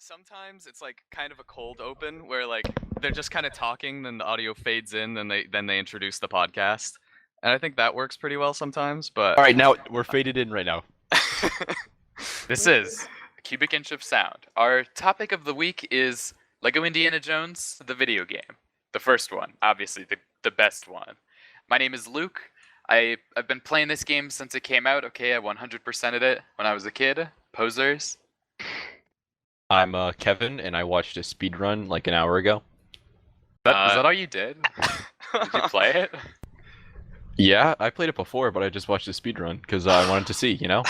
sometimes it's like kind of a cold open where like they're just kind of talking, then the audio fades in, then they introduce the podcast, and I think that works pretty well sometimes. But All right, now we're faded in right now. This is a Cubic Inch of Sound. Our topic of the week is Lego Indiana Jones, the video game. The first one, obviously, the best one. My name is Luke. I've been playing this game since it came out. Okay, I 100%ed it when I was a kid. Posers. I'm Kevin, and I watched a speed run like an hour ago. Is that all you did? Did you play it? Yeah, I played it before, but I just watched a speed run because I wanted to see, you know?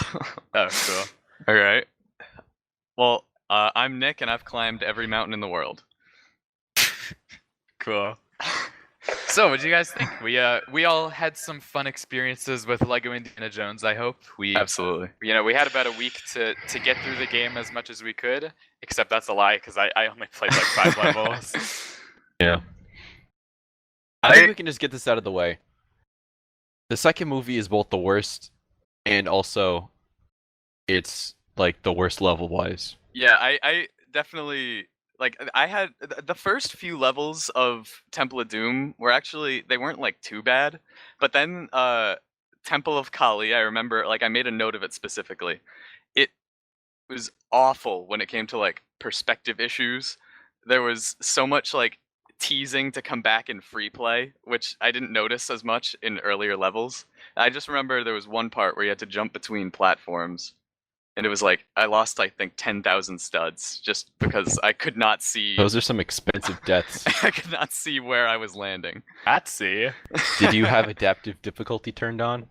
Oh, cool. All right. Well, I'm Nick, and I've climbed every mountain in the world. Cool. So, what do you guys think? We all had some fun experiences with Lego Indiana Jones. I hope Absolutely. we had about a week to get through the game as much as we could. Except that's a lie because I only played like 5 levels. Yeah. I think we can just get this out of the way. The second movie is both the worst, and also, it's like the worst level-wise. Yeah, I definitely like. I had the first few levels of Temple of Doom were actually they weren't like too bad, but then Temple of Kali, I remember like I made a note of it specifically. It was awful when it came to like perspective issues. There was so much like teasing to come back in free play, which I didn't notice as much in earlier levels. I just remember there was one part where you had to jump between platforms, and it was like I lost, I think, 10,000 studs just because I could not see. Those are some expensive deaths. I could not see where I was landing. Patsy. Did you have adaptive difficulty turned on?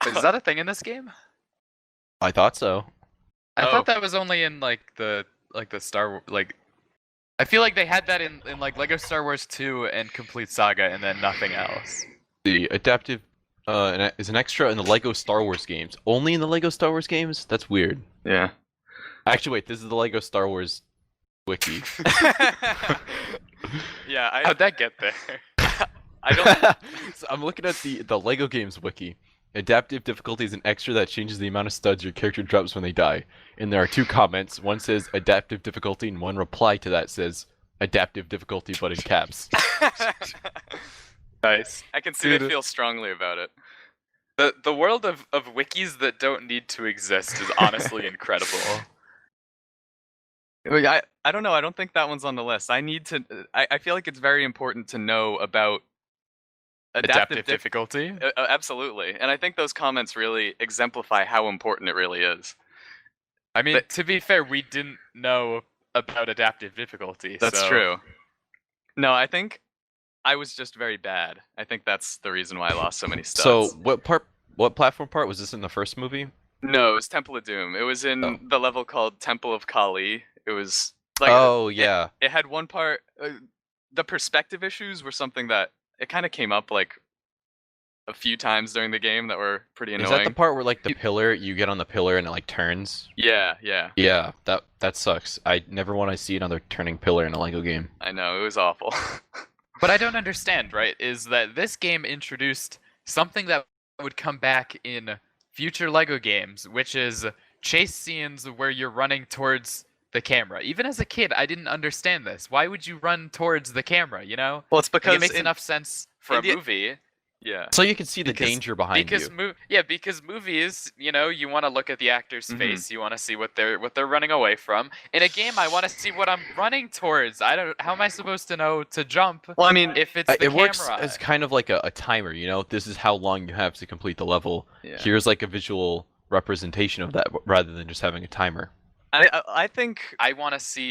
Is that a thing in this game? I thought so. I thought that was only in like the Star like. I feel like they had that in like Lego Star Wars 2 and Complete Saga, and then nothing else. The adaptive is an extra in the Lego Star Wars games. Only in the Lego Star Wars games? That's weird. Yeah. Actually, wait, this is the Lego Star Wars wiki. Yeah. How'd that get there? I don't. So I'm looking at the Lego games wiki. Adaptive difficulty is an extra that changes the amount of studs your character drops when they die. And there are 2 comments. One says adaptive difficulty, and one reply to that says adaptive difficulty, but in caps. Nice. I can see they feel strongly about it. The world of wikis that don't need to exist is honestly incredible. I don't know. I don't think that one's on the list. I need to. I feel like it's very important to know about Adaptive difficulty? Absolutely. And I think those comments really exemplify how important it really is. I mean, to be fair, we didn't know about adaptive difficulty. That's so... true. No, I think I was just very bad. I think that's the reason why I lost so many studs. So, what platform part was this in the first movie? No, it was Temple of Doom. It was in the level called Temple of Kali. It was like yeah. It had one part. The perspective issues were something that it kind of came up like a few times during the game that were pretty annoying. Is that the part where like the pillar, you get on the pillar and it like turns? Yeah. Yeah, that sucks. I never want to see another turning pillar in a Lego game. I know, it was awful. But I don't understand, right? Is that this game introduced something that would come back in future Lego games, which is chase scenes where you're running towards the camera. Even as a kid, I didn't understand this. Why would you run towards the camera, you know? Well, it's because it makes enough sense for a movie. Yeah. So you can see the danger behind you. Because movies, you know, you want to look at the actor's face, you want to see what they're running away from. In a game, I want to see what I'm running towards. How am I supposed to know to jump? Well, I mean, if it's the it camera? works as kind of like a timer, you know? This is how long you have to complete the level. Yeah. Here's like a visual representation of that rather than just having a timer. I think I want to see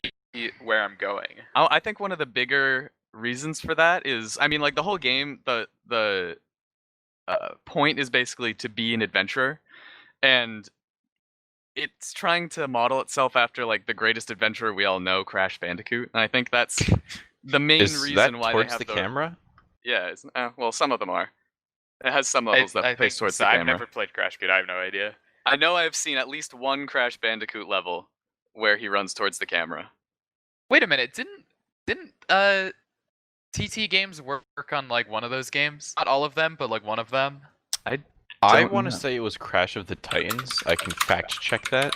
where I'm going. I think one of the bigger reasons for that is, I mean, like the whole game, the point is basically to be an adventurer, and it's trying to model itself after like the greatest adventurer we all know, Crash Bandicoot, and I think that's the main reason why towards they have the camera. Yeah, well, some of them are. It has some levels that face towards the camera. I've never played Crash Bandicoot. I have no idea. I know I've seen at least one Crash Bandicoot level where he runs towards the camera. Wait a minute, didn't TT Games work on like one of those games? Not all of them, but like one of them. I want to say it was Crash of the Titans. I can fact check that.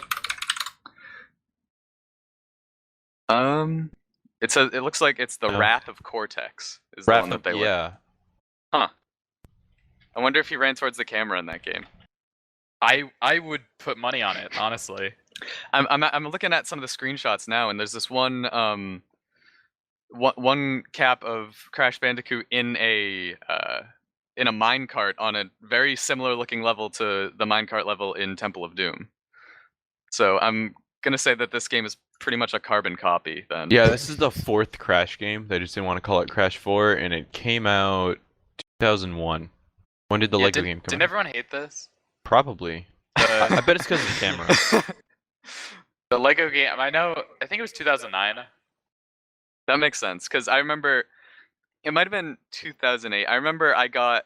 It looks like it's the No. Wrath of Cortex is the one that they were. Yeah. Huh. I wonder if he ran towards the camera in that game. I would put money on it, honestly. I'm looking at some of the screenshots now, and there's this one cap of Crash Bandicoot in a minecart on a very similar looking level to the minecart level in Temple of Doom. So I'm gonna say that this game is pretty much a carbon copy then. Yeah, this is the 4th Crash game. They just didn't want to call it Crash 4, and it came out 2001. When did the Lego game come Didn't out? everyone hate this? Probably. I bet it's because of the camera. The Lego game, I think it was 2009. That makes sense, because I remember it might have been 2008. I remember I got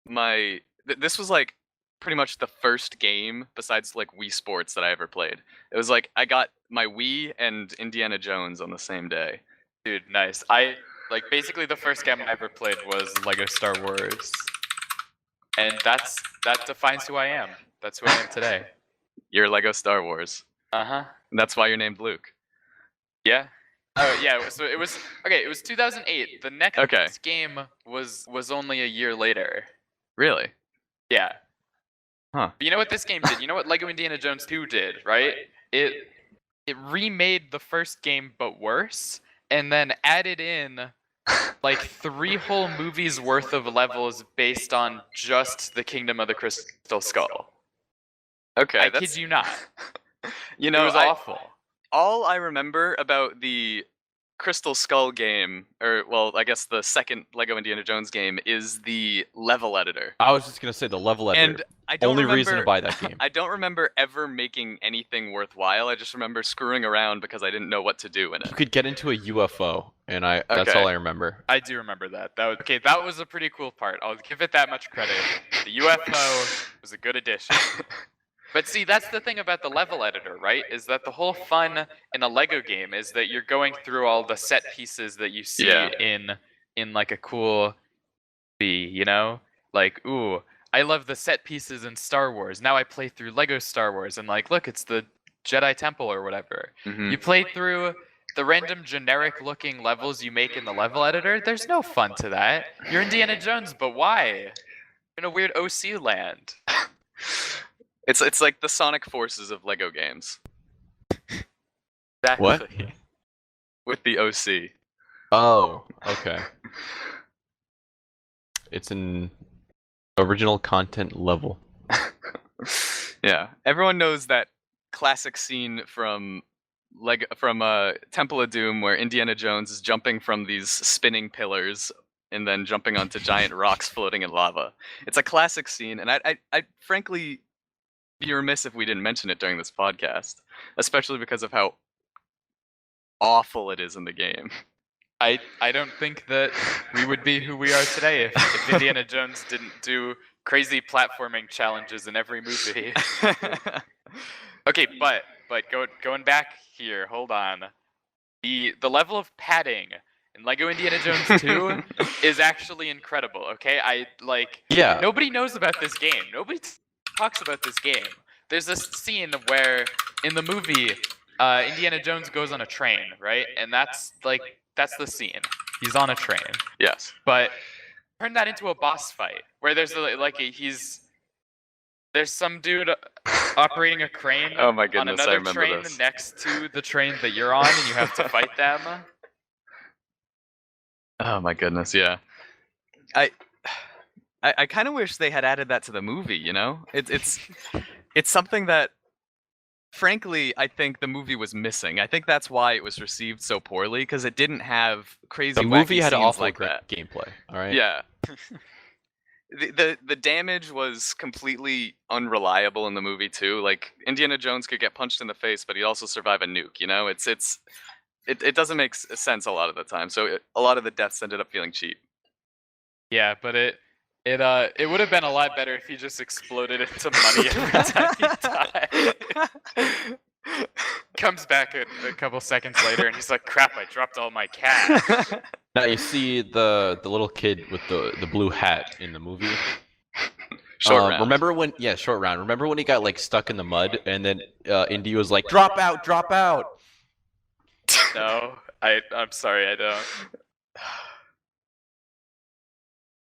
my this was like pretty much the first game besides like Wii Sports that I ever played. It was like I got my Wii and Indiana Jones on the same day. Dude, nice. Basically the first game I ever played was Lego Star Wars. And that defines who I am. That's who I am today. You're Lego Star Wars. Uh-huh. And that's why you're named Luke. Yeah. Oh yeah, so it was 2008. The next game was only a year later. Really? Yeah. Huh. But you know what this game did? You know what Lego Indiana Jones 2 did, right? It remade the first game but worse, and then added in like 3 whole movies worth of levels based on just the Kingdom of the Crystal Skull. Okay, I kid you not. You know, it was awful. All I remember about the Crystal Skull game, or well, I guess the second Lego Indiana Jones game, is the level editor. I was just gonna say the level editor. And I don't Only remember, reason to buy that game. I don't remember ever making anything worthwhile. I just remember screwing around because I didn't know what to do in it. You could get into a UFO, and that's all I remember. I do remember that. That was a pretty cool part. I'll give it that much credit. The UFO was a good addition. But see, that's the thing about the level editor, right? Is that the whole fun in a Lego game is that you're going through all the set pieces that you see in like a cool movie, you know? Like, ooh, I love the set pieces in Star Wars. Now I play through Lego Star Wars and like, look, it's the Jedi Temple or whatever. Mm-hmm. You play through the random generic looking levels you make in the level editor. There's no fun to that. You're Indiana Jones, but why? You're in a weird OC land. It's like the Sonic Forces of Lego games. Exactly. What? With the OC. Oh, okay. It's an original content level. Yeah, everyone knows that classic scene from Temple of Doom where Indiana Jones is jumping from these spinning pillars and then jumping onto giant rocks floating in lava. It's a classic scene, and I frankly be remiss if we didn't mention it during this podcast, especially because of how awful it is in the game. I don't think that we would be who we are today if Indiana Jones didn't do crazy platforming challenges in every movie. Okay, but going back here, hold on. The level of padding in Lego Indiana Jones 2 is actually incredible, okay? Nobody knows about this game. Nobody talks about this game. There's this scene where in the movie Indiana Jones goes on a train, right? And that's the scene. He's on a train. Yes. But turn that into a boss fight where there's there's some dude operating a crane Oh my on goodness, I another remember train this. next to the train that you're on, and you have to fight them. Oh my goodness, yeah. I kind of wish they had added that to the movie, you know? It's something that, frankly, I think the movie was missing. I think that's why it was received so poorly, because it didn't have crazy The movie wacky had scenes awful like that. gameplay, alright? Yeah. The damage was completely unreliable in the movie too. Like Indiana Jones could get punched in the face, but he'd also survive a nuke. You know, it doesn't make sense a lot of the time. So a lot of the deaths ended up feeling cheap. Yeah, but it would have been a lot better if he just exploded into money every time he died. Comes back a couple seconds later and he's like, "Crap! I dropped all my cash." Now you see the little kid with the blue hat in the movie. Short round. Remember when? Yeah, short round. Remember when he got like stuck in the mud and then Indy was like, "Drop out, drop out." No, I'm sorry, I don't.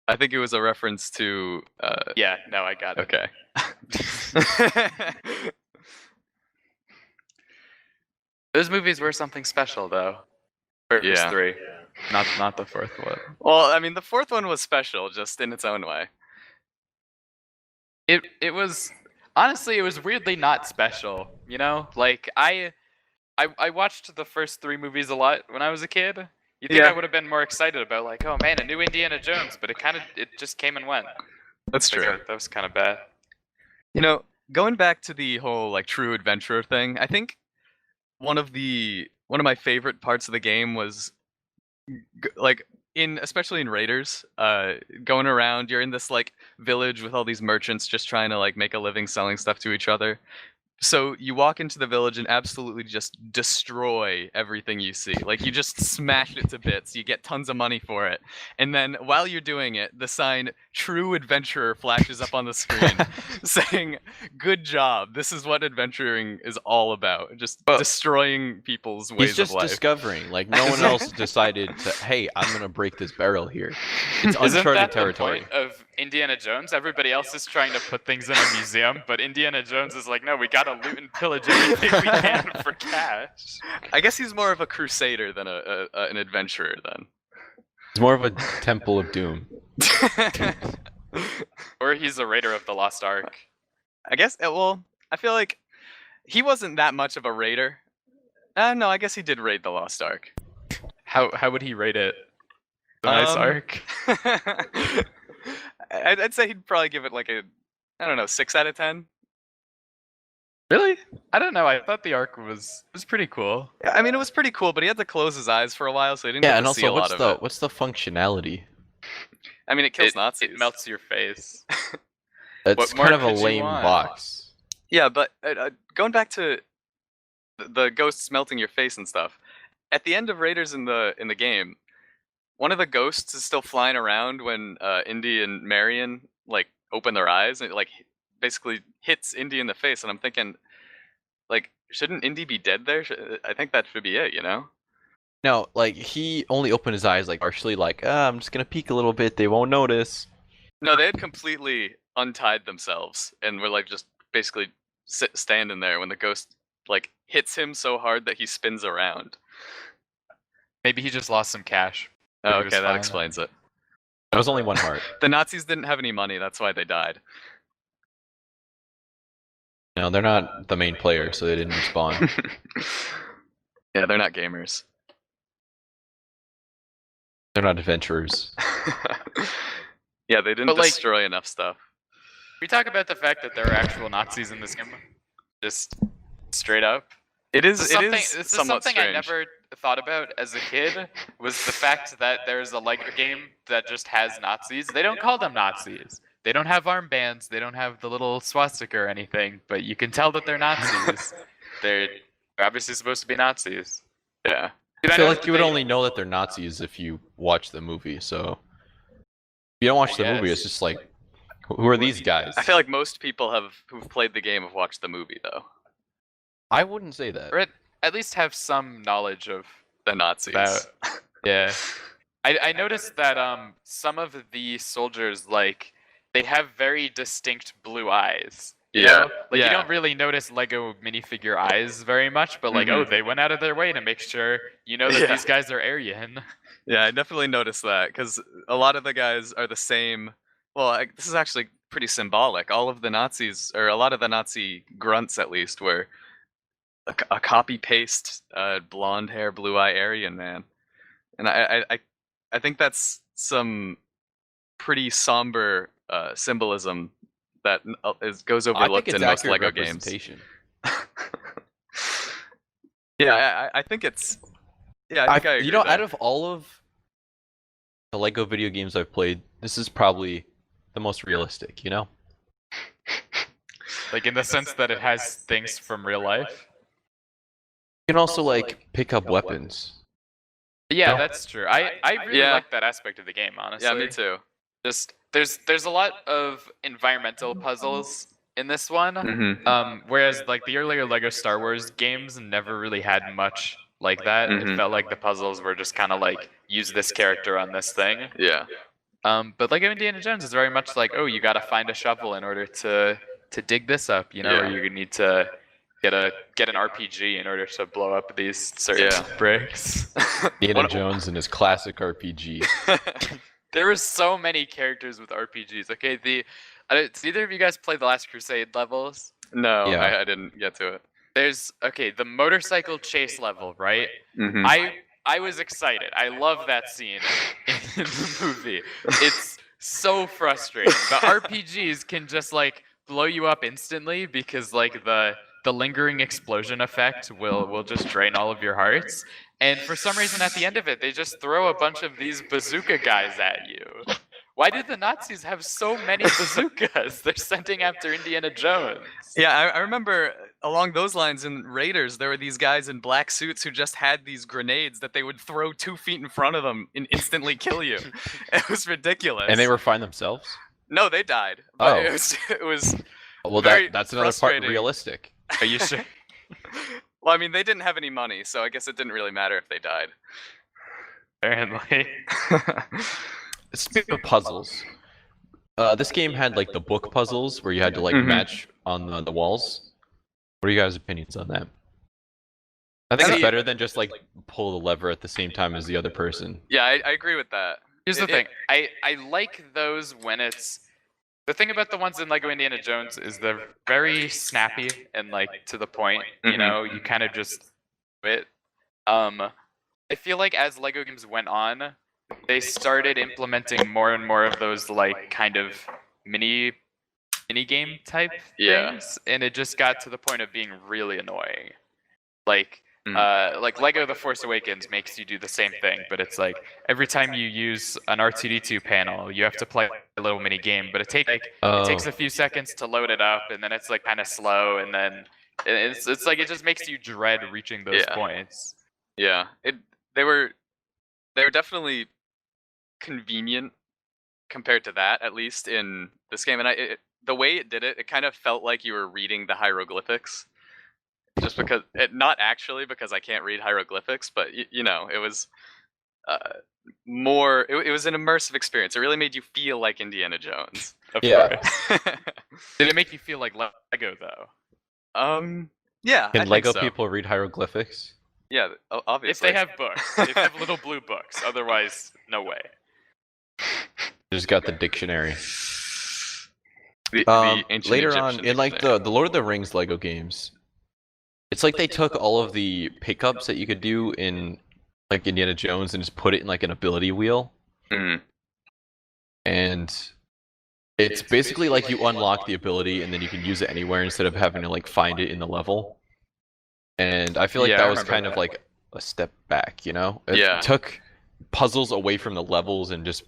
I think it was a reference to. Yeah, no, I got it. Okay. Those movies were something special, though. First Yeah. 3, not the fourth one. Well, I mean, the fourth one was special, just in its own way. It was honestly, it was weirdly not special. You know, like I watched the first 3 movies a lot when I was a kid. You think Yeah. I would have been more excited about like, oh man, a new Indiana Jones, but it just came and went. That's Like, true. that was kind of bad. You know, going back to the whole like true adventurer thing, I think one of my favorite parts of the game was like especially in Raiders, going around, you're in this like village with all these merchants just trying to like make a living selling stuff to each other. So you walk into the village and absolutely just destroy everything you see. Like you just smash it to bits. You get tons of money for it. And then while you're doing it, the sign True Adventurer flashes up on the screen saying, "Good job. This is what adventuring is all about. Just Well, destroying people's ways He's just of life." discovering. Like no one else decided to. Hey, I'm gonna break this barrel here. It's Isn't uncharted that territory. the point of Indiana Jones? Everybody else is trying to put things in a museum, but Indiana Jones is like, no, we gotta loot and pillage everything we can for cash. I guess he's more of a crusader than an adventurer then. It's more of a Temple of Doom. Or he's a raider of the Lost Ark. I guess, well, I feel like he wasn't that much of a raider. No, I guess he did raid the Lost Ark. How would he rate it? The nice arc? I'd say he'd probably give it like I don't know, 6 out of 10. Really? I don't know. I thought the arc was pretty cool. I mean, it was pretty cool, but he had to close his eyes for a while, so he didn't Yeah, get and to see a also lot of it. what's the functionality? I mean, it kills Nazis. It melts your face. It's What more kind of a could you lame want? box. Yeah, but going back to the ghosts melting your face and stuff, at the end of Raiders in the game, one of the ghosts is still flying around when Indy and Marion like open their eyes, and it like basically hits Indy in the face. And I'm thinking, like, shouldn't Indy be dead there? I think that should be it, you know? No, like he only opened his eyes like partially, like I'm just gonna peek a little bit. They won't notice. No, they had completely untied themselves and were like just basically standing there when the ghost like hits him so hard that he spins around. Maybe he just lost some cash. Oh, But he was okay, that fine. explains it. That was only one heart. The Nazis didn't have any money, that's why they died. No, they're not the main player, so they didn't respawn. Yeah, they're not gamers. They're not adventurers. Yeah, they didn't But, like, destroy enough stuff. We talk about the fact that there are actual Nazis in this game. Just straight up. It is This is somewhat something strange. I never thought about as a kid, was the fact that there's a Lego game that just has Nazis. They don't call them Nazis. They don't have armbands. They don't have the little swastika or anything, but you can tell that they're Nazis. They're obviously supposed to be Nazis. Yeah. Dude, I feel know like that you would they- only know that they're Nazis if you watch the movie. So if you don't watch the movie, Yes. it's just like, who are these guys? I feel like most people who've played the game have watched the movie though. I wouldn't say that. Or at least have some knowledge of The Nazis. about. Yeah. I noticed that some of the soldiers, like, they have very distinct blue eyes. You Yeah. know? Like, Yeah. you don't really notice Lego minifigure eyes very much, but like, oh, they went out of their way to make sure you know that Yeah. these guys are Aryan. Yeah, I definitely noticed that because a lot of the guys are the same. Well, this is actually pretty symbolic. All of the Nazis, or a lot of the Nazi grunts at least, were a copy paste blonde hair, blue eye Aryan man, and I think that's some pretty somber symbolism that goes I think overlooked it's in most accurate Lego games. representation. Yeah, I think it's. Yeah, I think I agree you know, there. out of all of the Lego video games I've played, this is probably the most realistic. You know, Like, in the sense that it has things from real life. you can also like pick up weapons. Yeah, No. that's true. I really Yeah. like that aspect of the game, honestly. Yeah, me too. Just there's a lot of environmental puzzles in this one. Mm-hmm. Whereas like the earlier Lego Star Wars games never really had much like that. Mhm. It felt like the puzzles were just kind of like use this character on this thing. Yeah. But Lego Indiana Jones is very much like, oh, you got to find a shovel in order to dig this up, you know, or Yeah. you need to get an RPG in order to blow up these certain Yeah. bricks. Indiana Jones and his classic RPG. There were so many characters with RPGs. Okay, did either of you guys play the Last Crusade levels? No, Yeah. I didn't get to it. There's the motorcycle chase level, right? Mhm. I was excited. I love that scene in the movie. It's so frustrating. The RPGs can just like blow you up instantly because like the lingering explosion effect will just drain all of your hearts. And for some reason at the end of it, they just throw a bunch of these bazooka guys at you. Why did the Nazis have so many bazookas? They're sending after Indiana Jones. Yeah, I remember along those lines in Raiders, there were these guys in black suits who just had these grenades that they would throw 2 feet in front of them and instantly kill you. It was ridiculous. And they were fine themselves? No, they died. But Oh. it was Well, very that's another part frustrating. realistic. Are you sure? Well, I mean, they didn't have any money, so I guess it didn't really matter if they died. Apparently. Speaking of puzzles, this game had like the book puzzles where you had to like Mhm. match on the walls. What are you guys' opinions on that? I think it's See- better than just like pull the lever at the same time as the other person. Yeah, I agree with that. Here's the It- thing. I like those when it's the thing about the ones in Lego Indiana Jones is they're very snappy and like to the point. You Mhm. know, you kind of just do it. I feel like as Lego games went on, they started implementing more and more of those like kind of mini game type Yeah. things, and it just got to the point of being really annoying. Like Mm. like Lego The Force Awakens makes you do the same thing, but it's like every time you use an R2D2 panel, you have to play a little mini game, but it takes a few seconds to load it up, and then it's like kind of slow, and then it's like it just makes you dread reaching those Yeah. points. Yeah, they were definitely convenient compared to that, at least in this game. And the way it did it, it kind of felt like you were reading the hieroglyphics, just because not actually because I can't read hieroglyphics, but you know, it was more. It was an immersive experience. It really made you feel like Indiana Jones. Of Yeah. course. Did it make you feel like Lego though? Yeah. I Can think Lego so. people read hieroglyphics? Yeah, If obviously. they have books, if they have little blue books, otherwise, no way. Just got the dictionary. the ancient Later Egyptian on, in like dictionary. the Lord of the Rings Lego games, it's like they took all of the pickups that you could do in like Indiana Jones and just put it in like an ability wheel. Mhm. And it's basically like you unlock the ability and then you can use it anywhere instead of having to like find it in the level. And I feel like Yeah, I that was remember kind of that. like a step back, you know? It Yeah. took puzzles away from the levels and just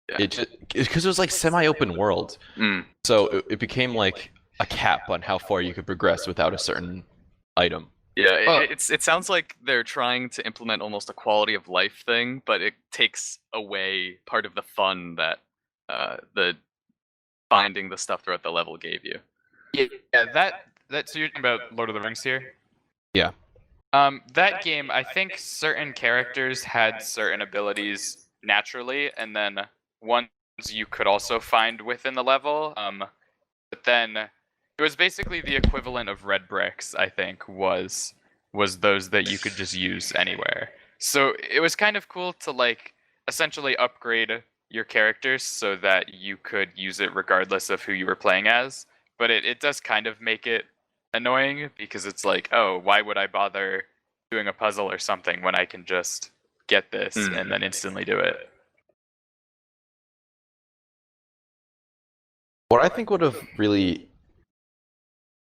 Yeah. it just because it was like semi-open world. Mm. So it became like a cap on how far you could progress without a certain item. Yeah, Well- it sounds like they're trying to implement almost a quality of life thing, but it takes away part of the fun that the finding the stuff throughout the level gave you. Yeah, that so you're talking about Lord of the Rings here? Yeah. That game, I think certain characters had certain abilities naturally, and then ones you could also find within the level. But then it was basically the equivalent of red bricks, I think, was those that you could just use anywhere. So it was kind of cool to like essentially upgrade your characters so that you could use it regardless of who you were playing as. But it does kind of make it annoying because it's like, oh, why would I bother doing a puzzle or something when I can just get this and then instantly do it? What I think would have really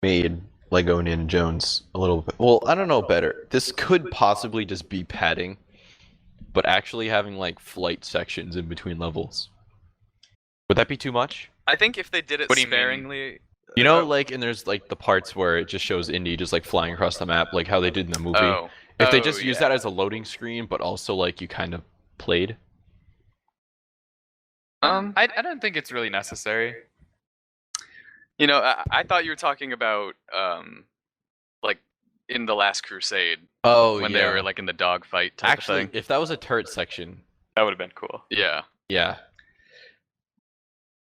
made Lego Indiana Jones a little bit, well, I don't know better. This could possibly just be padding, but actually having like flight sections in between levels. Would that be too much? I think if they did it What do you mean? sparingly, You know, like, and there's like the parts where it just shows Indy just like flying across the map, like how they did in the movie. oh, If they oh, just use yeah. that as a loading screen, but also like you kind of played. I don't think it's really necessary. You know, I thought you were talking about like in the Last Crusade. Oh when yeah. they were like in the dogfight type Actually, of thing. if that was a turret section, That would have been cool. Yeah. yeah.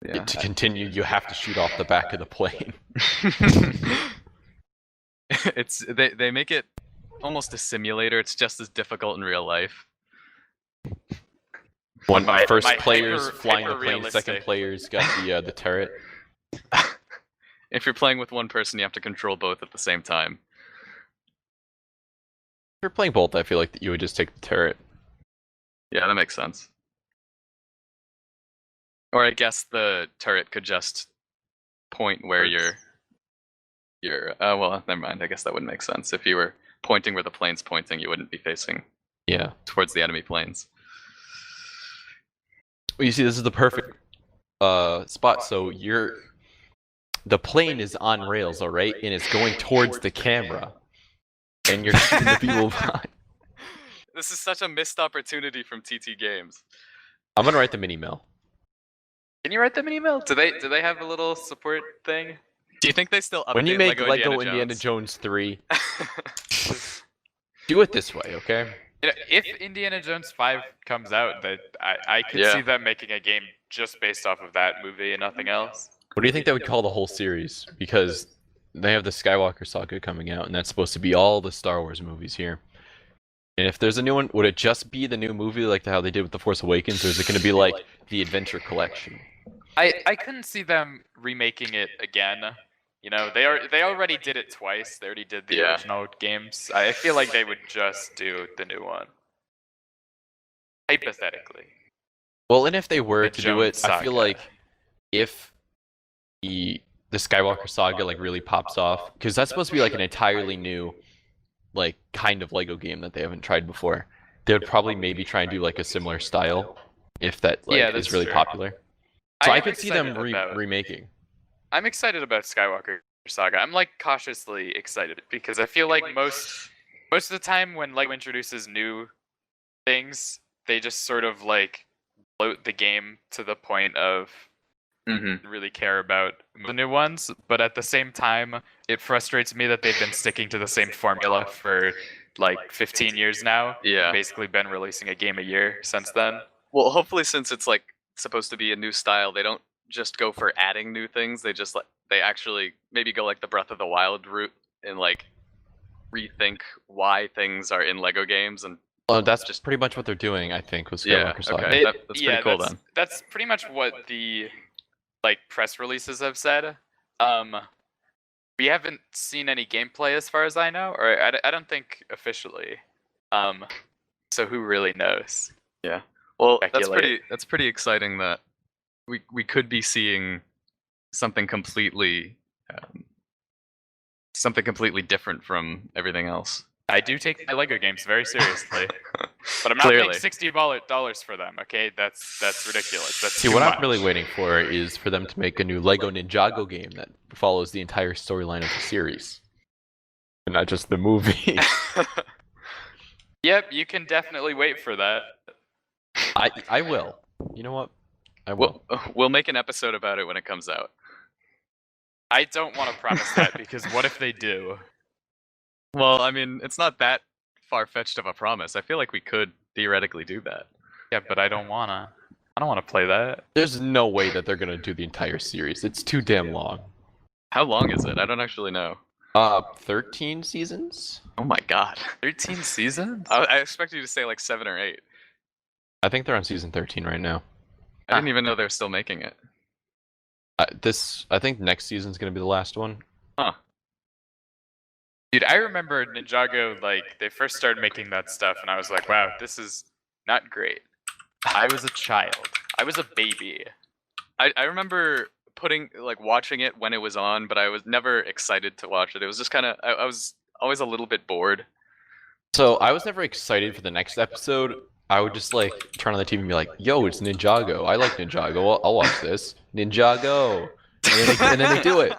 Yeah. To continue, you have to shoot off the back of the plane. It's they make it almost a simulator. It's just as difficult in real life. One My- first my player's hyper- flying the plane, hyper-realistic. second player's got the turret. If you're playing with one person, you have to control both at the same time. If you're playing both, I feel like that you would just take the turret. Yeah, that makes sense. Or I guess the turret could just point where you're. Well, never mind. I guess that wouldn't make sense. If you were pointing where the plane's pointing, you wouldn't be facing Yeah. towards the enemy planes. Well, you see, this is the perfect spot. So the plane is on rails, all right, and it's going towards the camera, and you're shooting the people behind. This is such a missed opportunity from TT Games. I'm gonna write the mini mail. Can you write them an email? Do they have a little support thing? Do you think they still update When you make Lego Indiana Jones 3, do it this way, okay? You know, if Indiana Jones 5 comes out, that I could Yeah. see them making a game just based off of that movie and nothing else. What do you think they would call the whole series? Because they have the Skywalker saga coming out, and that's supposed to be all the Star Wars movies here. And if there's a new one, would it just be the new movie like how they did with The Force Awakens, or is it going to be like the Adventure Collection? I couldn't see them remaking it again. You know, they already did it twice. They already did the Yeah. original games. I feel like they would just do the new one. Hypothetically. Well, and if they were The to do it, Jones I feel saga. like if the Skywalker saga like really pops off, because that's supposed to be like an entirely new like kind of Lego game that they haven't tried before. They would probably maybe try and do like a similar style if that like Yeah, is that's really true. popular. So I I am could see them excited about- remaking. I'm excited about Skywalker Saga. I'm like cautiously excited because I feel like most of the time when Lego introduces new things, they just sort of like bloat the game to the point of Mm-hmm. really care about the new ones, but at the same time, it frustrates me that they've been sticking to the same formula for like 15 years now. Yeah. Basically been releasing a game a year since then. Well, hopefully, since it's like supposed to be a new style, they don't just go for adding new things. They just they actually maybe go like the Breath of the Wild route and like rethink why things are in Lego games and Oh, that's Just- just pretty much what they're doing, I think, with Yeah, Skywalker Saga. okay. That's pretty cool that's, then. That's pretty much what the like press releases have said. We haven't seen any gameplay as far as I know, or I don't think officially. So who really knows? Well, Speculate. that's pretty exciting that we could be seeing something completely different from everything else. I do take my Lego games very seriously, but I'm not Clearly. paying $60 for them. Okay, that's ridiculous. That's See, too what much. I'm really waiting for is for them to make a new Lego Ninjago game that follows the entire storyline of the series, and not just the movie. Yep, you can definitely wait for that. I will. You know what? I will. We'll make an episode about it when it comes out. I don't want to promise that because what if they do? Well, I mean, it's not that far-fetched of a promise. I feel like we could theoretically do that. Yeah, but I don't wanna. I don't want to play that. There's no way that they're gonna do the entire series. It's too damn long. How long is it? I don't actually know. 13 seasons? Oh my god. 13 seasons? I expected you to say like 7 or 8. I think they're on season 13 right now. I didn't even know they were still making it. I think next season's gonna be the last one. Dude, I remember Ninjago, like, they first started making that stuff, and I was like, wow, this is not great. I was a child. I was a baby. I remember watching it when it was on, but I was never excited to watch it. It was just kind of I was always a little bit bored. So I was never excited for the next episode. I would just like turn on the TV and be like, "Yo, it's Ninjago. I like Ninjago. I'll watch this. Ninjago." And then they do it.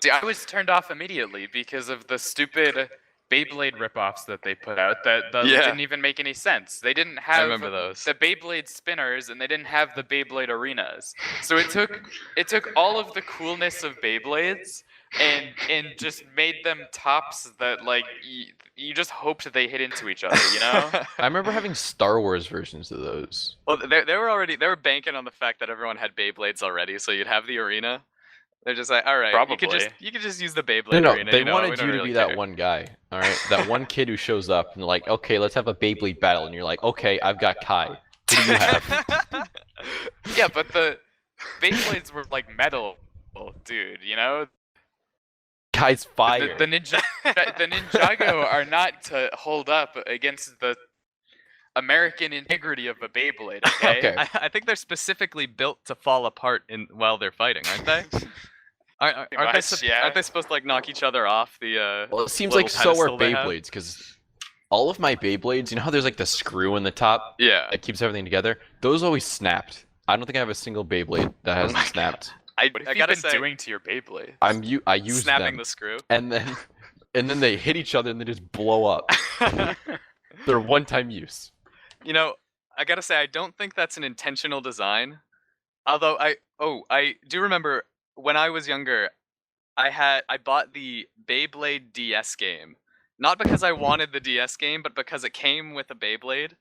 See, I was turned off immediately because of the stupid Beyblade ripoffs that they put out that Yeah. didn't even make any sense. They didn't I have remember those. the Beyblade spinners and they didn't have the Beyblade arenas. So it took all of the coolness of Beyblades and just made them tops that like you just hoped they hit into each other, you know? I remember having Star Wars versions of those. Well, they were banking on the fact that everyone had Beyblades already, so you'd have the arena. They're just like, all right, Probably. you could just use the Beyblade No, arena. they you know, wanted we don't you to really be care. that one guy, all right? That one kid who shows up and they're like, okay, let's have a Beyblade battle, and you're like, okay, I've got Kai. Who do you have? Yeah, but the Beyblades were like metal, dude, you know? Kai's fire. The Ninjago are not to hold up against the American integrity of a Beyblade, okay? Okay. I think they're specifically built to fall apart while they're fighting, aren't they? Aren't they, Yeah. aren't they supposed to like knock each other off the? Well, it seems little like so are pedestal they have? Beyblades, because all of my Beyblades, you know how there's like the screw in the top Yeah, that keeps everything together? Those always snapped. I don't think I have a single Beyblade that hasn't my snapped. I What have I you gotta been say, doing to your Beyblade? I use snapping them, the screw. and then they hit each other and they just blow up. They're one-time use. You know, I gotta say, I don't think that's an intentional design. Although I do remember when I was younger, I bought the Beyblade DS game, not because I wanted the DS game, but because it came with a Beyblade,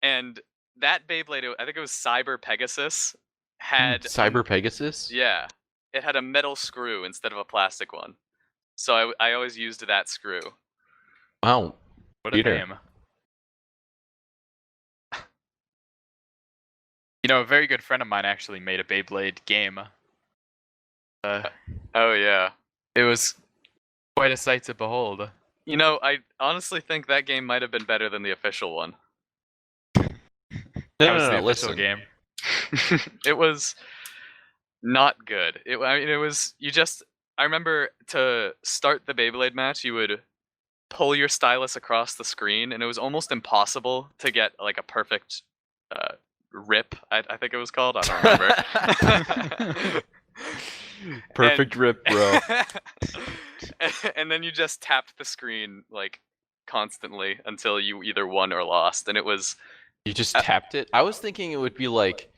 and that Beyblade, I think it was Cyber Pegasus, had Cyber Pegasus? yeah, it had a metal screw instead of a plastic one. So I always used that screw. Wow. What a Peter. name. You know, a very good friend of mine actually made a Beyblade game. Oh yeah. It was quite a sight to behold. You know, I honestly think that game might have been better than the official one. That was No, the official listen. game. It was not good. I mean, it was I remember to start the Beyblade match, you would pull your stylus across the screen, and it was almost impossible to get like a perfect rip. I think it was called. I don't remember. Perfect rip, bro. And then you just tapped the screen like constantly until you either won or lost, and it was You just tapped it? I was thinking it would be like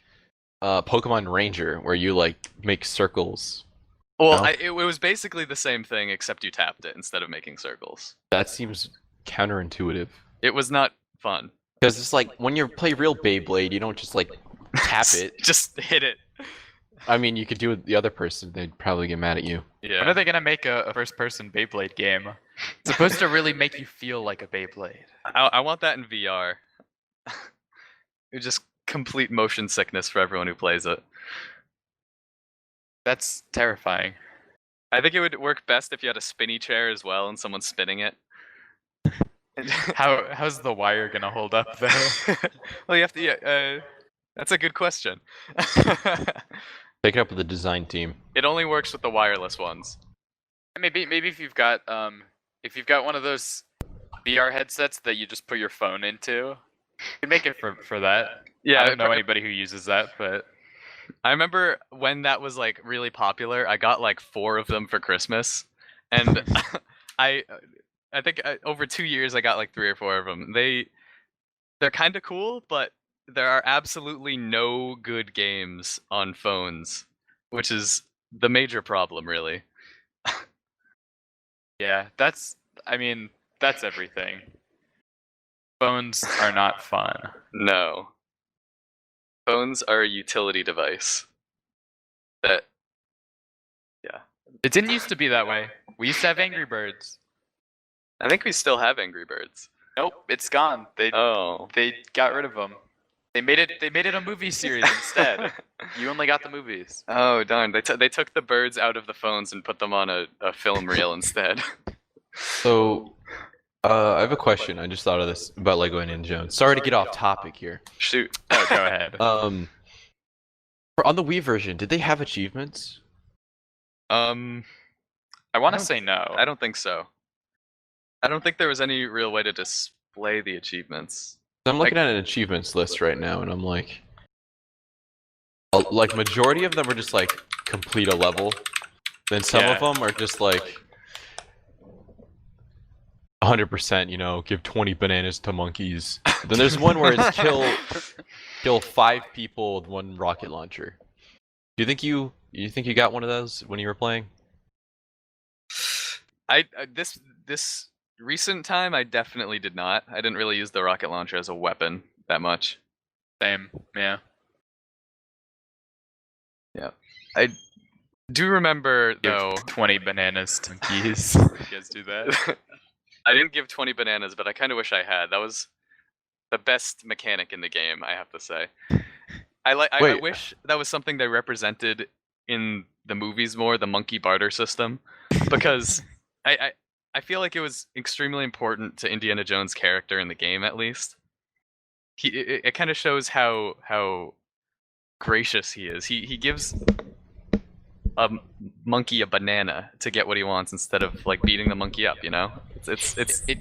Pokemon Ranger, where you like make circles. well, No? it was basically the same thing except you tapped it instead of making circles. That seems counterintuitive. It was not fun. Because it's like when you play real Beyblade, you don't just like tap it. Just hit it. I mean, you could do it with the other person; they'd probably get mad at you. When are Yeah. they gonna make a first-person Beyblade game? It's supposed to really make you feel like a Beyblade. I want that in VR. It's just complete motion sickness for everyone who plays it. That's terrifying. I think it would work best if you had a spinny chair as well and someone spinning it. How's the wire gonna hold up though? Well, you have to. Yeah, that's a good question. Take it up with the design team. It only works with the wireless ones. Maybe if you've got one of those VR headsets that you just put your phone into, you can make it for that. Yeah, I don't know anybody who uses that, but I remember when that was like really popular. I got like 4 of them for Christmas, and I think over 2 years I got like 3 or 4 of them. They're kind of cool, but there are absolutely no good games on phones, which is the major problem, really. yeah, that's everything. Phones are not fun. No. Phones are a utility device. That It didn't used to be that way. We used to have Angry Birds. I think we still have Angry Birds. Nope, it's gone. They Oh. got rid of them. They made it a movie series instead. You only got the movies. Oh darn! They took the birds out of the phones and put them on a film reel instead. So, I have a question. I just thought of this about Lego Indiana Jones. Sorry to get off topic here. Shoot. Oh, go ahead. On the Wii version, did they have achievements? I want I to don't- say no. I don't think so. I don't think there was any real way to display the achievements. I'm looking at an achievements list right now, and I'm like majority of them are just like complete a level. Then some of Yeah. them are just like 100%, you know, give 20 bananas to monkeys. Then there's one where it's kill 5 people with 1 rocket launcher. Do you think you got one of those when you were playing? This recent time, I definitely did not. I didn't really use the rocket launcher as a weapon that much. Same. Yeah. Yeah, I do remember Give though. 20 bananas to monkeys. You guys do that? I didn't give 20 bananas, but I kind of wish I had. That was the best mechanic in the game, I have to say. I Wait. wish that was something they represented in the movies more, the monkey barter system, because I feel like it was extremely important to Indiana Jones' character in the game, at least. It kind of shows how gracious he is. He gives a monkey a banana to get what he wants instead of like beating the monkey up. You know, It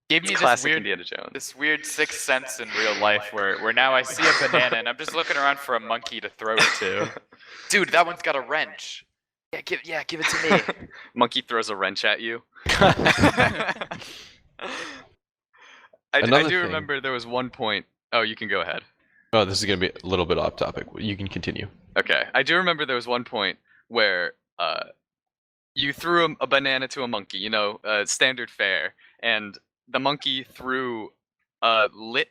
gave me classic Indiana Jones. this weird sixth sense in real life where now I see a banana and I'm just looking around for a monkey to throw it to. Dude, that one's got a wrench. Yeah, give it to me. Monkey throws a wrench at you. I Another do thing- remember there was one point. Oh, you can go ahead. Oh, this is gonna be a little bit off topic. You can continue. Okay, I do remember there was one point where you threw a banana to a monkey, you know, standard fare, and the monkey threw a lit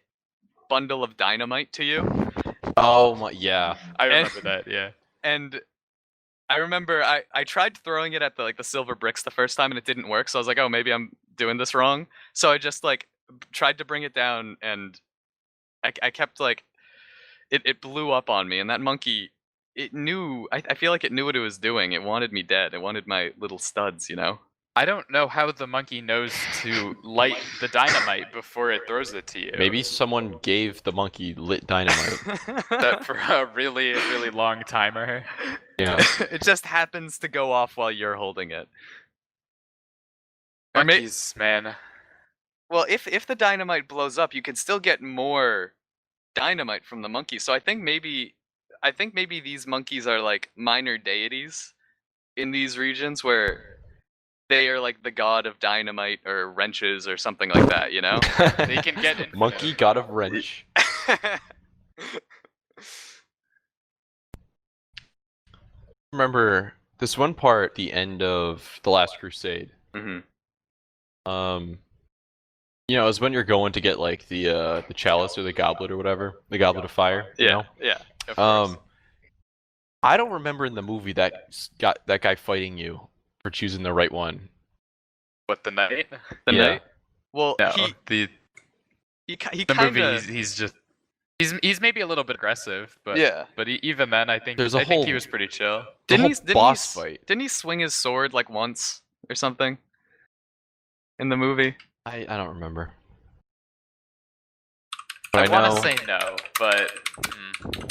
bundle of dynamite to you. Oh my, yeah. I remember that, yeah. And I remember I tried throwing it at the silver bricks the first time and it didn't work, so I was like, oh, maybe I'm doing this wrong. So I just like tried to bring it down and I kept like it blew up on me, and that monkey, it knew, I feel like it knew what it was doing. It wanted me dead. It wanted my little studs, you know? I don't know how the monkey knows to light the dynamite before it throws it to you. Maybe someone gave the monkey lit dynamite. that for a really, really long timer. Yeah. It just happens to go off while you're holding it. Or may- Monkeys, man. Well, if the dynamite blows up, you can still get more dynamite from the monkey. So I think maybe these monkeys are like minor deities in these regions where they are like the god of dynamite or wrenches or something like that, you know? They can get infinite. Monkey god of wrench. Remember this one part, the end of The Last Crusade. Mhm. You know, is when you're going to get like the chalice or the goblet or whatever, the goblet of fire. You know? Yeah. Of course. I don't remember in the movie that guy fighting you for choosing the right one. What, the knight? The yeah. knight? Well, No, he the kind movie, of he's just he's maybe a little bit aggressive, but yeah. but even then, I think There's a I think he whole- was pretty chill. The Didn't whole he? boss fight. Didn't he swing his sword like once or something in the movie? I don't remember. I But want know. to say no, but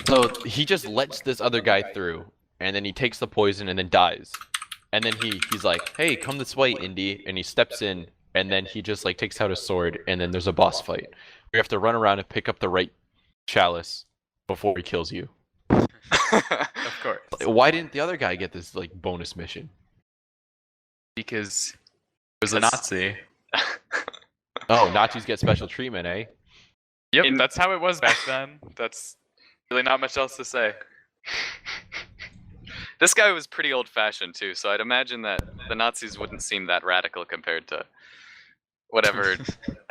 So he just lets this other guy through, and then he takes the poison and then dies. And then he's like, "Hey, come this way, Indy," and he steps in, and then he just like takes out his sword, and then there's a boss fight. We have to run around and pick up the right chalice before he kills you. of course, Why didn't the other guy get this like bonus mission? because he was a Nazi. Oh, Nazis get special treatment, eh? Yep, In- that's how it was back then. That's really not much else to say. This guy was pretty old-fashioned too, so I'd imagine that the Nazis wouldn't seem that radical compared to whatever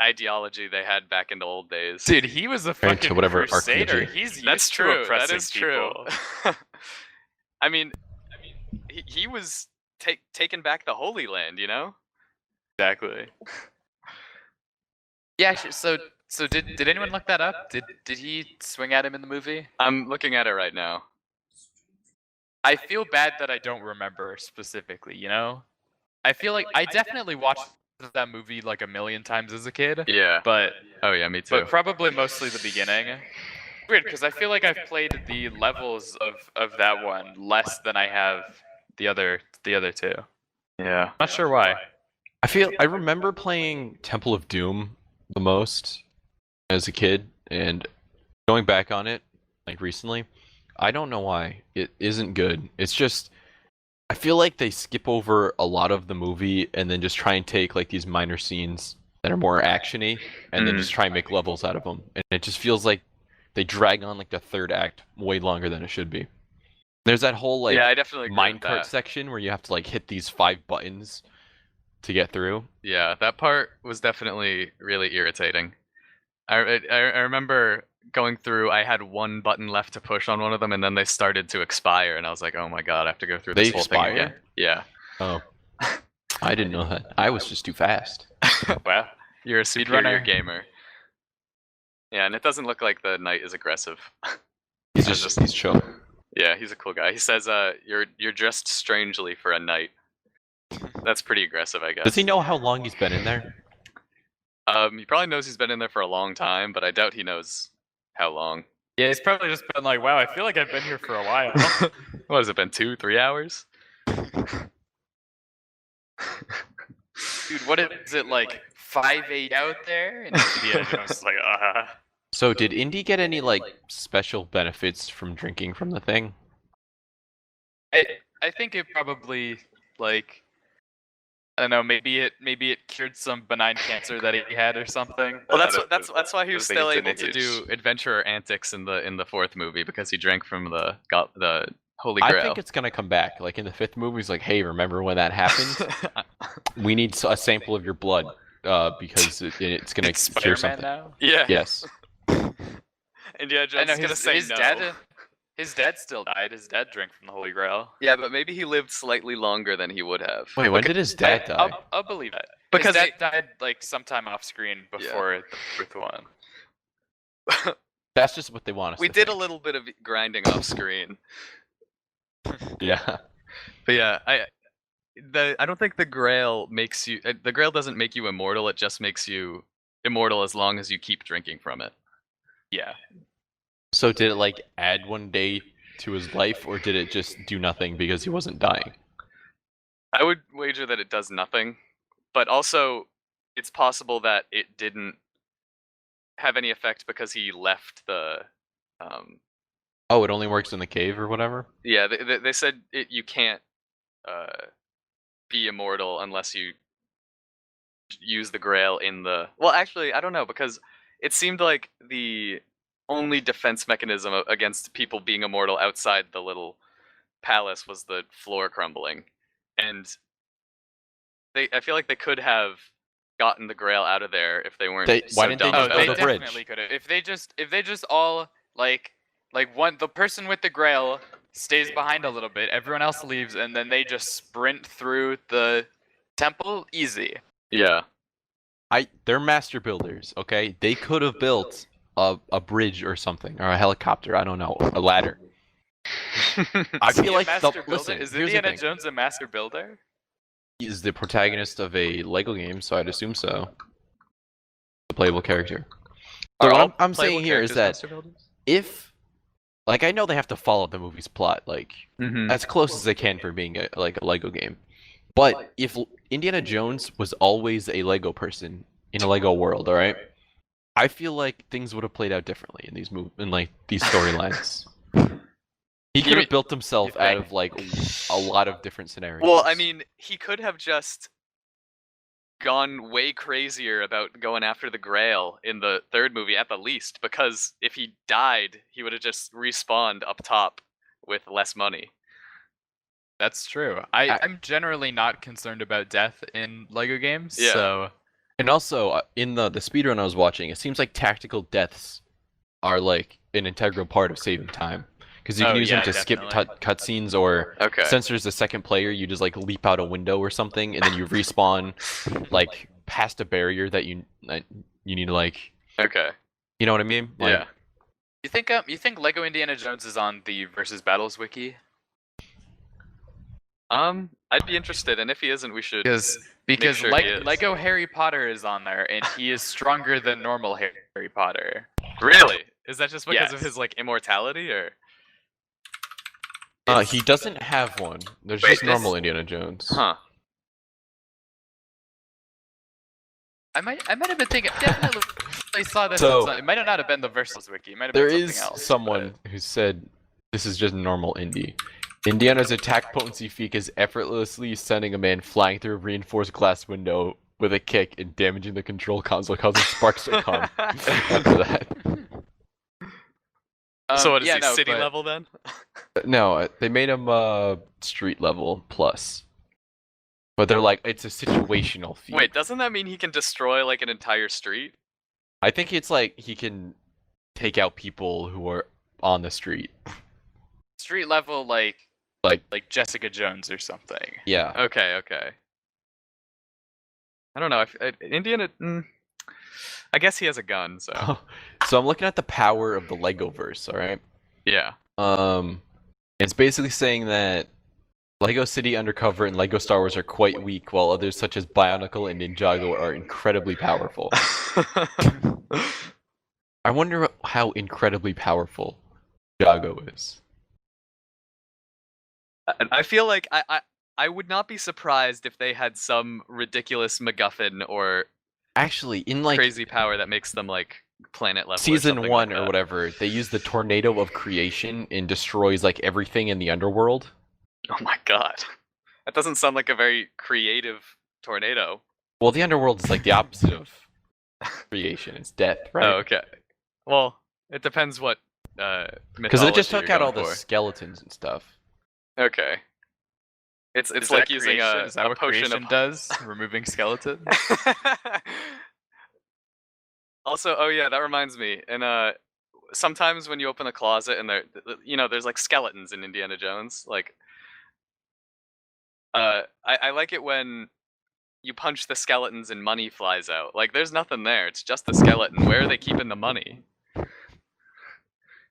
ideology they had back in the old days. Dude, he was a Compared to fucking whatever crusader. archaeology. He's used That's to true. That oppressing is true. people. I mean, he was taking back the Holy Land, you know? Exactly. Yeah. Actually, so did anyone look that up? Did he swing at him in the movie? I'm looking at it right now. I feel bad that I don't remember specifically. You know, I feel like I definitely watched that movie like a million times as a kid. Yeah. But Oh yeah, me too. probably mostly the beginning. Weird, because I feel like I've played the levels of that one less than I have the other two. Yeah. Not sure why. I remember playing Temple of Doom the most as a kid, and going back on it like recently, I don't know why it isn't good. It's just I feel like they skip over a lot of the movie and then just try and take like these minor scenes that are more actiony and then just try and make levels out of them, and it just feels like they drag on like the third act way longer than it should be. There's that whole like yeah, I definitely agree with minecart that. section where you have to like hit these 5 buttons to get through. Yeah, that part was definitely really irritating. I remember going through. I had one button left to push on one of them, and then they started to expire, and I was like, "Oh my god, I have to go through They this whole thing again." expire? Yeah. Oh, I didn't know that. I was just too fast. Well, You're a superior Speedrunner. gamer. Yeah, and it doesn't look like the knight is aggressive. He's That's just he's chill. Yeah, he's a cool guy. He says, you're dressed strangely for a knight." That's pretty aggressive, I guess. Does he know how long he's been in there? He probably knows he's been in there for a long time, but I doubt he knows how long. Yeah, he's probably just been like, wow, I feel like I've been here for a while. What has it been, 2-3 hours? Dude, what is it like 5-8 out there? And Indiana Jones is like, So did Indy get any like special benefits from drinking from the thing? I think it probably like I don't know, maybe it cured some benign cancer that he had or something. Well, I don't know. that's why he was I think still it's able an to issue. do adventurer antics in the fourth movie, because he drank from the Holy Grail. I think it's gonna come back. Like in the fifth movie, he's like, "Hey, remember when that happened? We need a sample of your blood because it's gonna It's cure Spider-Man something." now. Yeah. Yes. Indiana I Jones know is gonna his, say his no. dad still died. His dad drank from the Holy Grail. Yeah, but maybe he lived slightly longer than he would have. Wait, when did his dad die? I'll believe that. Because his dad died like sometime off screen before the fourth one. That's just what they want us We to did a think. little bit of grinding off screen. Yeah. But yeah, I don't think the Grail makes you. The Grail doesn't make you immortal. It just makes you immortal as long as you keep drinking from it. Yeah. So did it like add 1 day to his life, or did it just do nothing because he wasn't dying? I would wager that it does nothing, but also it's possible that it didn't have any effect because he left the. Oh, it only works in the cave or whatever? Yeah, they said you can't be immortal unless you use the Grail in the. Well, actually, I don't know, because it seemed like the only defense mechanism against people being immortal outside the little palace was the floor crumbling, and I feel like they could have gotten the Grail out of there if they weren't. Why didn't they dumb just about they build it. a bridge? definitely could have. If they just all like one the person with the Grail stays behind a little bit, everyone else leaves, and then they just sprint through the temple easy. Yeah. They're master builders, okay? They could have built a bridge or something, or a helicopter, I don't know, a ladder. I Is he feel a like master the, builder? listen, Is here's the Indiana thing. Jones a master builder? He's the protagonist of a Lego game, so I'd assume so. The playable character. So Are what all I'm playable saying here is characters that master builders? if, like, I know they have to follow the movie's plot, like, Mhm. as close as they can for being a Lego game. But if Indiana Jones was always a Lego person in a Lego world, all right, I feel like things would have played out differently in these these storylines. He could have built himself you out think? of like a lot of different scenarios. Well, I mean, he could have just gone way crazier about going after the Grail in the third movie at the least, because if he died, he would have just respawned up top with less money. That's true. I'm generally not concerned about death in Lego games, Yeah. so And also, in the speedrun I was watching, it seems like tactical deaths are like an integral part of saving time. Because you can Oh, use yeah, them to skip definitely. cutscenes, or Okay. since there's a second player, you just like leap out a window or something, and then you respawn like past a barrier that you need to like, Okay. you know what I mean? Like, Yeah. you think Lego Indiana Jones is on the Versus Battles wiki? I'd be interested, and if he isn't, we should. Because sure he is. Lego Harry Potter is on there, and he is stronger than normal Harry Potter. Really? Is that just because of Yes. his like immortality, or? he doesn't have one. There's Wait, just this- normal Indiana Jones. Huh. I might have been thinking. Definitely saw this. So- It might not have been the Versus wiki. It might have There been is something else. someone who said this is just normal Indy. Indiana's attack potency feat is effortlessly sending a man flying through a reinforced glass window with a kick and damaging the control console, causing sparks to come. After that, So what is yeah, he, no, city but- level then? no, they made him street level plus. But they're like, it's a situational feat. Wait, doesn't that mean he can destroy like an entire street? I think it's like he can take out people who are on the street. Street level, like Jessica Jones or something. Yeah. Okay. I don't know. Indiana. I guess he has a gun, so. So I'm looking at the power of the Legoverse. All right. Yeah. It's basically saying that Lego City Undercover and Lego Star Wars are quite weak, while others such as Bionicle and Ninjago are incredibly powerful. I wonder how incredibly powerful Ninjago is. I feel like I would not be surprised if they had some ridiculous MacGuffin or Actually, in like crazy power that makes them like planet level. Season 1 like or whatever, they use the Tornado of Creation and destroys like everything in the underworld. Oh my god. That doesn't sound like a very creative tornado. Well, the underworld is like the opposite of creation. It's death, right? Oh, okay. Well, it depends what Because it just mythology took you're out all going the for. skeletons and stuff. Okay. It's Is like that using creation? a Is that what potion creation of does? Removing skeletons? Also, oh yeah, that reminds me. And sometimes when you open a closet and there's like skeletons in Indiana Jones. Like, I like it when you punch the skeletons and money flies out. Like, there's nothing there. It's just the skeleton. Where are they keeping the money?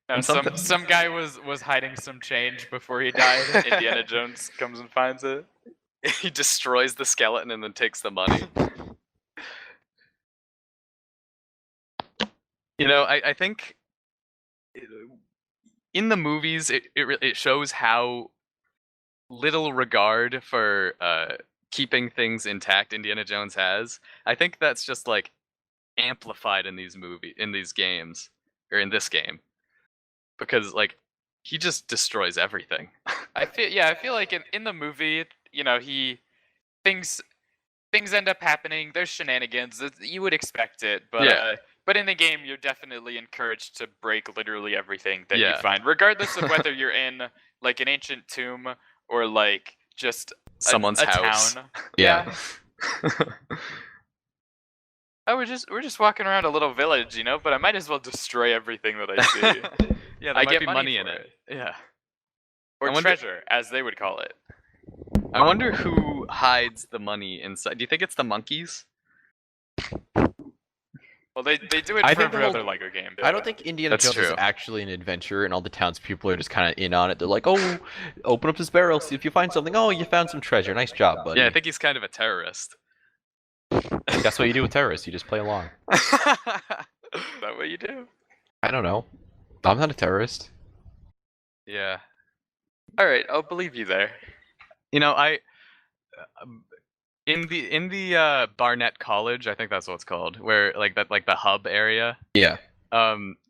No, And some guy was hiding some change before he died. Indiana Jones comes and finds it. He destroys the skeleton and then takes the money. You know, I think in the movies it shows how little regard for keeping things intact Indiana Jones has. I think that's just like amplified in these games, or in this game, because like he just destroys everything. I feel like in the movie, you know, things end up happening. There's shenanigans. You would expect it, but Yeah. But in the game, you're definitely encouraged to break literally everything that you Yeah. find, regardless of whether you're in like an ancient tomb or like just Someone's a house. town. Yeah. Oh, we're just walking around a little village, you know. But I might as well destroy everything that I see. Yeah, there I might get be money in for it. Yeah. or I wonder- treasure, as they would call it. I wonder who hides the money inside. Do you think it's the monkeys? Well, they do it I for think the every whole- other Lego game. I don't think Indiana That's Jones is true. actually an adventurer, and all the townspeople are just kind of in on it. They're like, "Oh, open up this barrel, see if you find something. Oh, you found some treasure. Nice job, buddy." Yeah, I think he's kind of a terrorist. That's what you do with terrorists. You just play along. Is that what you do? I don't know. I'm not a terrorist. Yeah. All right, I'll believe you there. You know, in the Barnett College, I think that's what it's called, where like the hub area. Yeah.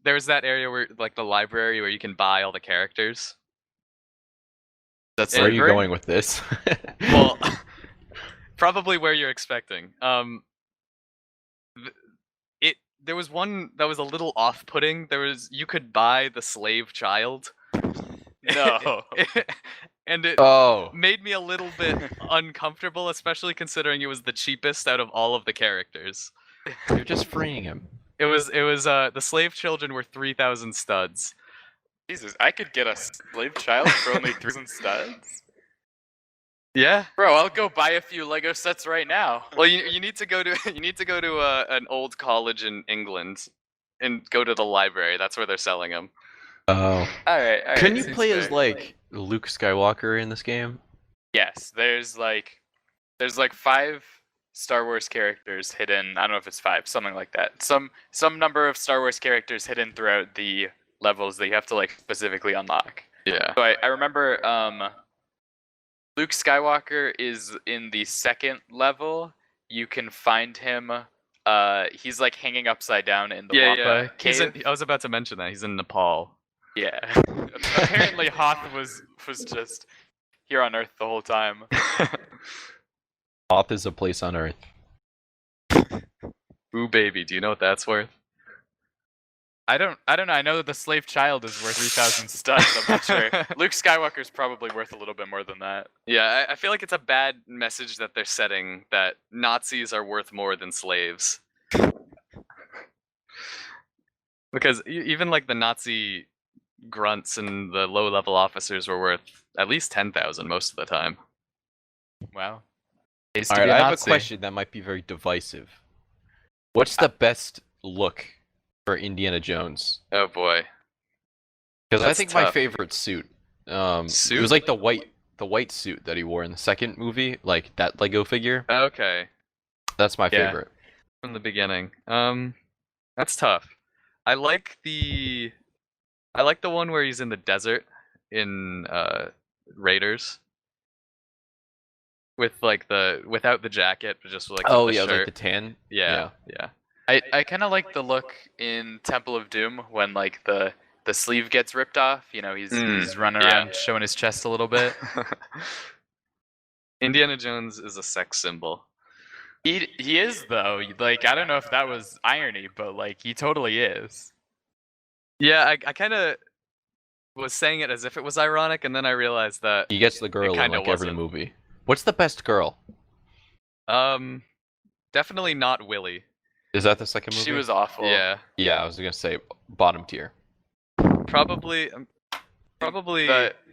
There's that area where like the library where you can buy all the characters. That's Where are you very- going with this? Well, probably where you're expecting. There was one that was a little off-putting. You could buy the slave child. No. And it Oh. made me a little bit uncomfortable, especially considering it was the cheapest out of all of the characters. You're just freeing him. It was the slave children were 3,000 studs. Jesus, I could get a slave child for only 3,000 studs. Yeah. Bro, I'll go buy a few Lego sets right now. Well, you need to go to an old college in England and go to the library. That's where they're selling them. Oh. All right. Couldn't you seems play as fair. like Luke Skywalker in this game? Yes, there's like 5 Star Wars characters hidden. I don't know if it's 5, something like that. Some number of Star Wars characters hidden throughout the levels that you have to like specifically unlock. Yeah. So I remember Luke Skywalker is in the 2nd level. You can find him. He's like hanging upside down in the Wampa cave. I was about to mention that he's in Nepal. Yeah. Apparently Hoth was just here on Earth the whole time. Hoth is a place on Earth. Ooh, baby, do you know what that's worth? I don't know. I know that the slave child is worth 3,000 studs. I'm not sure. Luke Skywalker's probably worth a little bit more than that. Yeah, I feel like it's a bad message that they're setting that Nazis are worth more than slaves. Because even like the Nazi grunts and the low-level officers were worth at least 10,000 most of the time. Wow. All right, I have a question that might be very divisive. What's the best look for Indiana Jones? Oh boy. Because I That's think my tough. favorite suit. It Suit? was like the white suit that he wore in the second movie, like that Lego figure. Okay. That's my Yeah. favorite. From the beginning. That's tough. I like the one where he's in the desert in Raiders. With like without the jacket, but just like Oh with the yeah, shirt. like the tan. Yeah. I kind of like the look in Temple of Doom when like the sleeve gets ripped off. You know, he's running yeah. around showing his chest a little bit. Indiana Jones is a sex symbol. He is though. Like I don't know if that was irony, but like he totally is. Yeah, I kind of was saying it as if it was ironic, and then I realized that He gets the girl in kinda like every wasn't. movie. What's the best girl? Definitely not Willie. Is that the second movie? She was awful. Yeah, Yeah, I was gonna say bottom tier. probably.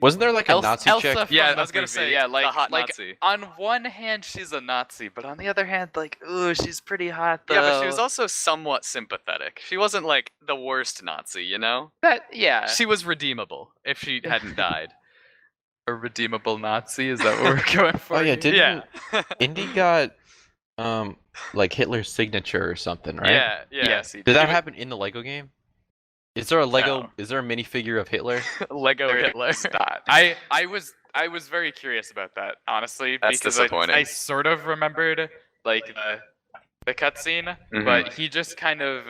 Wasn't there like a Elsa Nazi chick? from Yeah, the I was gonna movie. say yeah, like the hot like Nazi. on one hand she's a Nazi, but on the other hand, like ooh, she's pretty hot though. Yeah, but she was also somewhat sympathetic. She wasn't like the worst Nazi, you know? yeah. She was redeemable if she hadn't died. A redeemable Nazi, is that what we're going for? Oh yeah, didn't Yeah. Indy got like Hitler's signature or something, right? Yeah. Yes, Did that happen in the Lego game? Is there a Lego? No. Is there a minifigure of Hitler? Lego There Hitler. is not. I was very curious about that, honestly, That's because disappointing. I sort of remembered like the cutscene, Mhm. but he just kind of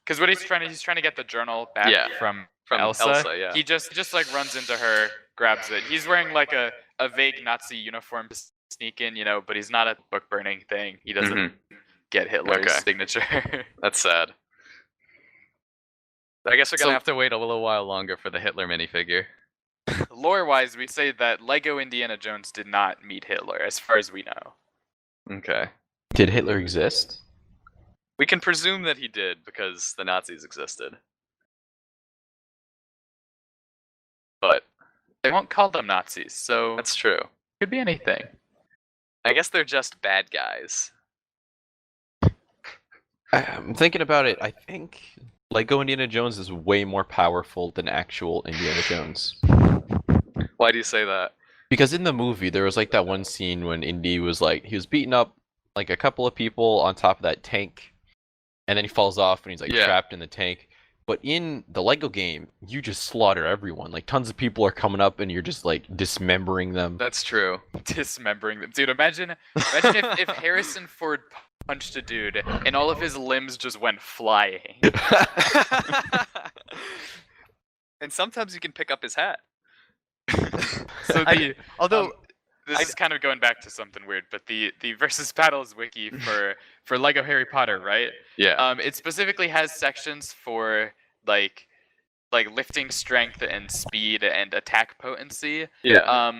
because what he's trying to get the journal back Yeah. from From Elsa. yeah. He just like runs into her, grabs it. He's wearing like a vague Nazi uniform to sneak in, you know, but he's not a book burning thing. He doesn't Mhm. get Hitler's Okay. signature. That's sad. I guess we're gonna So- have to wait a little while longer for the Hitler minifigure. Lore wise, we say that Lego Indiana Jones did not meet Hitler, as far as we know. Okay. Did Hitler exist? We can presume that he did because the Nazis existed. But They won't call them Nazis, so that's true. could be anything. I guess they're just bad guys. I'm thinking about it. I think Lego Indiana Jones is way more powerful than actual Indiana Jones. Why do you say that? Because in the movie, there was like that one scene when Indy was like, he was beating up like a couple of people on top of that tank, and then he falls off and he's like Yeah. trapped in the tank. But in the Lego game, you just slaughter everyone. Like tons of people are coming up and you're just like dismembering them. That's true. Dismembering them. Dude, imagine if Harrison Ford punched a dude and all of his limbs just went flying. And sometimes you can pick up his hat. So the Although this is kind of going back to something weird, but the versus battles wiki for Lego Harry Potter, right? yeah. It specifically has sections for like lifting strength and speed and attack potency. Yeah.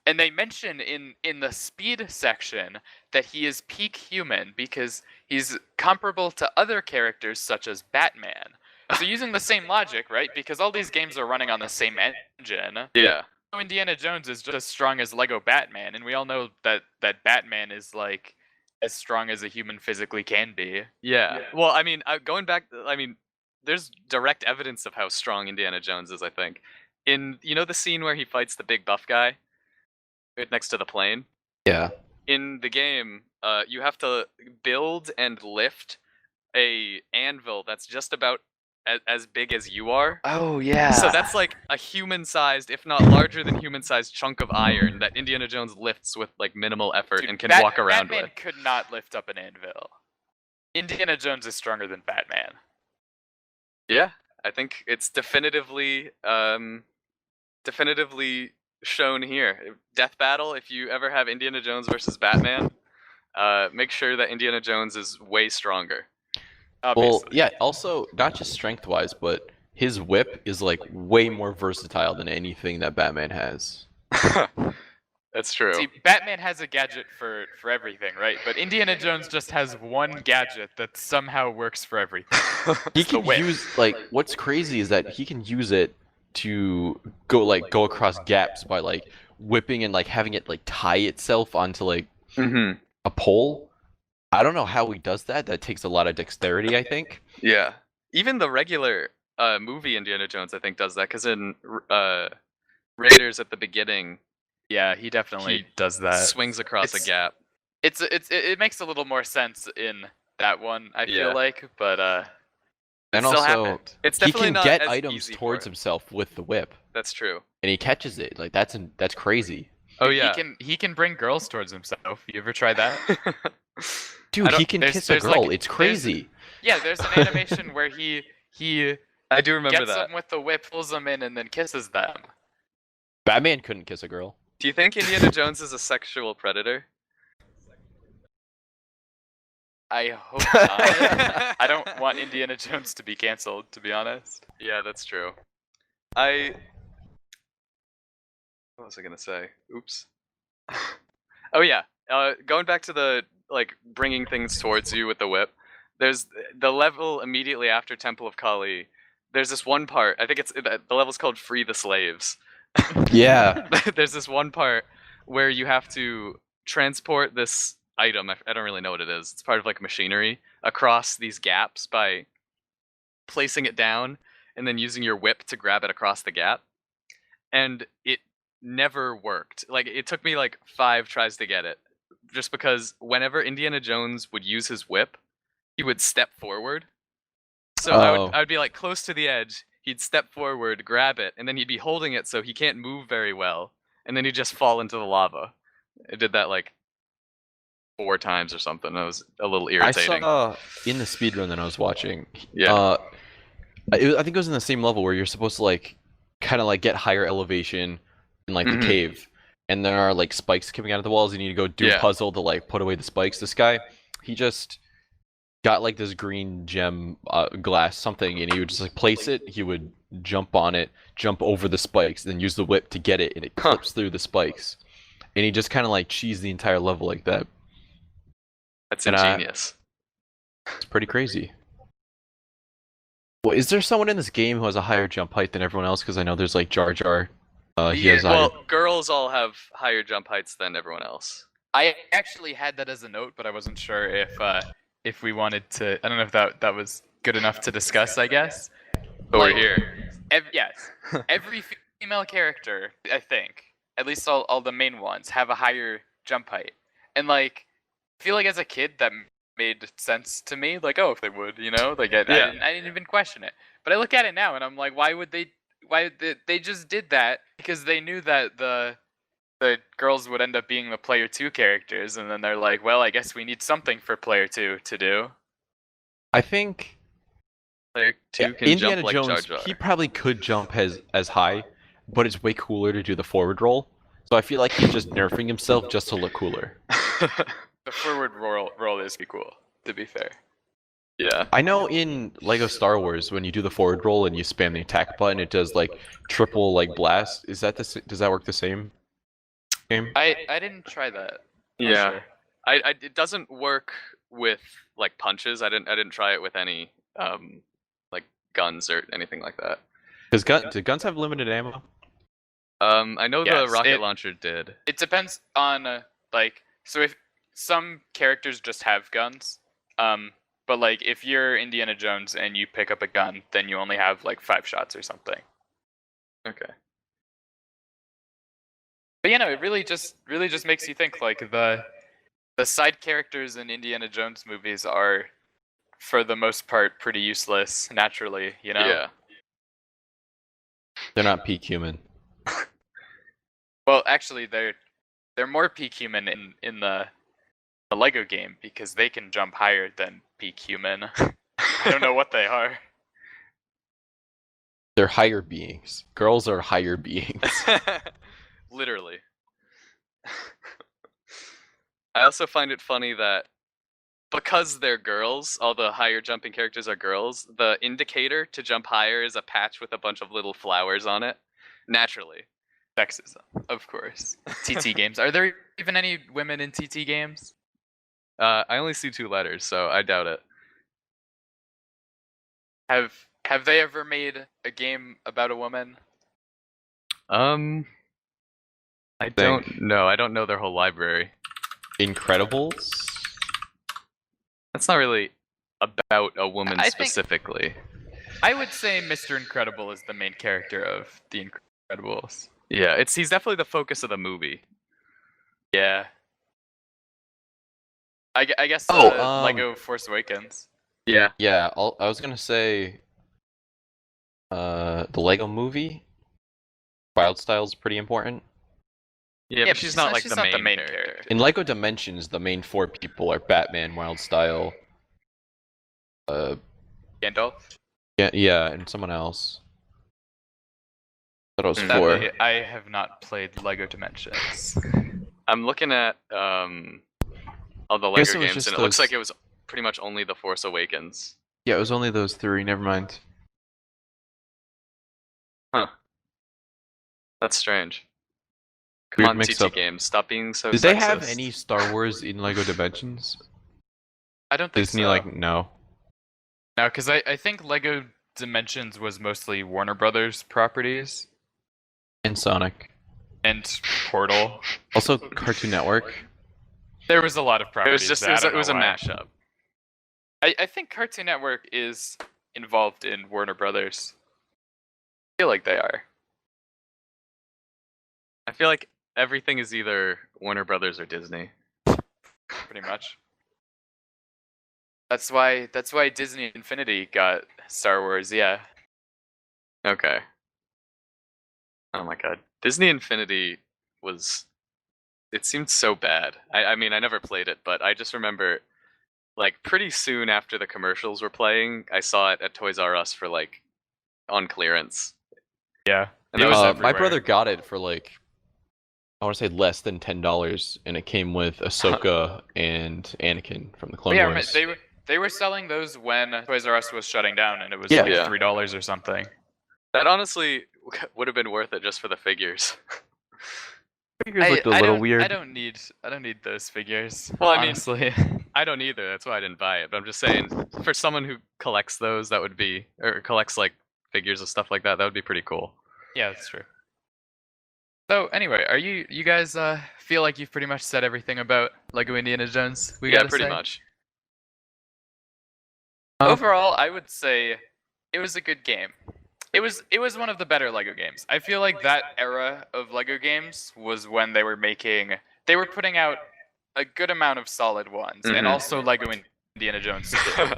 And they mention in the speed section that he is peak human because he's comparable to other characters such as Batman. So using the same logic, right? Because all these games are running on the same engine. Yeah. Indiana Jones is just as strong as Lego Batman, and we all know that Batman is like as strong as a human physically can be. Yeah. Well, I mean, going back, I mean, there's direct evidence of how strong Indiana Jones is, I think. In, you know, the scene where he fights the big buff guy right next to the plane? Yeah. In the game, you have to build and lift a anvil that's just about as big as you are. Oh yeah. So that's like a human-sized, if not larger than human-sized chunk of iron that Indiana Jones lifts with like minimal effort and can walk around Batman with. could not lift up an anvil. Indiana Jones is stronger than Batman. Yeah, I think it's definitively shown here. Death Battle, if you ever have Indiana Jones versus Batman, make sure that Indiana Jones is way stronger. Obviously. Well, yeah, also, not just strength-wise, but his whip is like way more versatile than anything that Batman has. That's true. See, Batman has a gadget for everything, right? But Indiana Jones just has one gadget that somehow works for everything. He It's the can whip. use like what's crazy is that he can use it to go across gaps by like whipping and like having it like tie itself onto like Mm-hmm. a pole. I don't know how he does that. That takes a lot of dexterity, I think. Yeah. Even the regular movie Indiana Jones, I think, does that because in Raiders at the beginning, Yeah, he definitely He does that. swings across a It's- gap. It makes a little more sense in that one, I Yeah. feel like, but And it still also, happened. It's he definitely can not get as items easy for towards him. himself with the whip, That's true. and he catches it. Like that's crazy. Oh yeah. He can bring girls towards himself. You ever try that? Dude, I don't- he can there's- kiss a there's, girl. like- It's crazy. Yeah, there's an animation where he I do remember gets that. them with the whip, pulls them in, and then kisses them. Batman couldn't kiss a girl. Do you think Indiana Jones is a sexual predator? I hope not. I don't want Indiana Jones to be canceled, to be honest. Yeah, that's true. What was I gonna say? Oops. Oh yeah. Going back to the like bringing things towards you with the whip. There's the level immediately after Temple of Kali. There's this one part. I think the level's called "Free the Slaves." Yeah. There's this one part where you have to transport this item. I don't really know what it is. It's part of like machinery across these gaps by placing it down and then using your whip to grab it across the gap. And it never worked. Like it took me like 5 tries to get it, just because whenever Indiana Jones would use his whip, he would step forward. So Oh. I would be like close to the edge. He'd step forward, grab it, and then he'd be holding it so he can't move very well, and then he'd just fall into the lava. I did that like 4 times or something. It was a little I irritating. saw in the speedrun that I was watching. Yeah. I think it was in the same level where you're supposed to like kind of like get higher elevation in like Mhm. the cave, and there are like spikes coming out of the walls. You need to go do a Yeah. puzzle to like put away the spikes. This guy, he just got like this green gem glass something, and he would just like place it. He would jump on it, jump over the spikes, then use the whip to get it, and it Huh. clips through the spikes. And he just kind of like cheesed the entire level like that. That's and, ingenious. It's pretty crazy. Well, is there someone in this game who has a higher jump height than everyone else? Because I know there's like Jar Jar. He has a higher... Well, girls all have higher jump heights than everyone else. I actually had that as a note, but I wasn't sure if we wanted to. I don't know if that was good enough to discuss. I guess. But we're Like- here. Yes, every female character, I think, at least all the main ones, have a higher jump height, and like, I feel like as a kid that made sense to me. Like, oh, if they would, you know, like I didn't even question it. But I look at it now and I'm like, why would they? Why they just did that because they knew that the girls would end up being the player 2 characters, and then they're like, well, I guess we need something for player 2 to do. I think Player 2 can Indiana jump like Jones, Jar Jar. he probably could jump as high, but it's way cooler to do the forward roll. So I feel like he's just nerfing himself just to look cooler. The forward roll is pretty cool, to be fair. Yeah. I know in Lego Star Wars, when you do the forward roll and you spam the attack button, it does like triple like blast. Is that does that work the same game? I didn't try that. Not Yeah. sure. It doesn't work with like punches. I didn't try it with any like guns or anything like that. Do guns have limited ammo? I know the Yes, rocket launcher did. It depends on like, so if some characters just have guns, but like if you're Indiana Jones and you pick up a gun, then you only have like 5 shots or something. Okay. But you know, it really just makes you think. Like the side characters in Indiana Jones movies are, for the most part, pretty useless naturally. You know. Yeah. They're not peak human. Well, actually, they're more peak human in the Lego game because they can jump higher than peak human. I don't know what they are. They're higher beings. Girls are higher beings. Literally. I also find it funny that because they're girls, all the higher jumping characters are girls, the indicator to jump higher is a patch with a bunch of little flowers on it. Naturally. Sexism, of course. TT games. Are there even any women in TT games? I only see 2 letters, so I doubt it. Have they ever made a game about a woman? I don't know. I don't know their whole library. Incredibles? That's not really about a woman I think- specifically. I would say Mr. Incredible is the main character of The Incredibles. Yeah, he's definitely the focus of the movie. Yeah. I guess Lego Force Awakens. Yeah. Yeah, I was gonna say the Lego movie. Wild Style's pretty important. Yeah, but she's not like the main character. In Lego Dimensions, the main 4 people are Batman, Wild Style, Gandalf? yeah, and someone else. I thought it was 4. Sadly, I have not played Lego Dimensions. I'm looking at all the guess Lego it was games, just and it looks those- like it was pretty much only The Force Awakens. Yeah, it was only those 3. Never mind. Huh. That's strange. Come Weird on, mix TT up. Games, stop being so Did they have sexist. any Star Wars in Lego Dimensions? I don't think Disney, so. no. No, because I think Lego Dimensions was mostly Warner Brothers properties And Sonic. and Portal. Also, Cartoon Network. There was a lot of It properties. was just that I don't it was a know why. mashup. I think Cartoon Network is involved in Warner Brothers. I feel like they are. I feel like everything is either Warner Brothers or Disney. Pretty much. That's why Disney Infinity got Star Wars, yeah. Okay. Oh my god. Disney Infinity it seemed so bad. I mean, I never played it, but I just remember like pretty soon after the commercials were playing, I saw it at Toys R Us for like on clearance. Yeah. And It that was was my everywhere. brother got it for like, I want to say less than $10, and it came with Ahsoka and Anakin from the Clone Yeah, Wars. they were selling those when Toys R Us was shutting down, and it was Yeah. like Yeah. $3 or something. that honestly would have been worth it just for the figures. Figures looked a little weird. I don't need those figures. Well, I mean- honestly. I don't either. That's why I didn't buy it. But I'm just saying, for someone who collects those, that would be, or collects like figures and stuff like that, that would be pretty cool. Yeah, that's true. So anyway, are you guys feel like you've pretty much said everything about Lego Indiana Jones? We Yeah, gotta pretty say? much. Overall, I would say it was a good game. It was one of the better Lego games. I feel like that era of Lego games was when they were putting out a good amount of solid ones, and Mhm. also Lego Indiana Jones 2.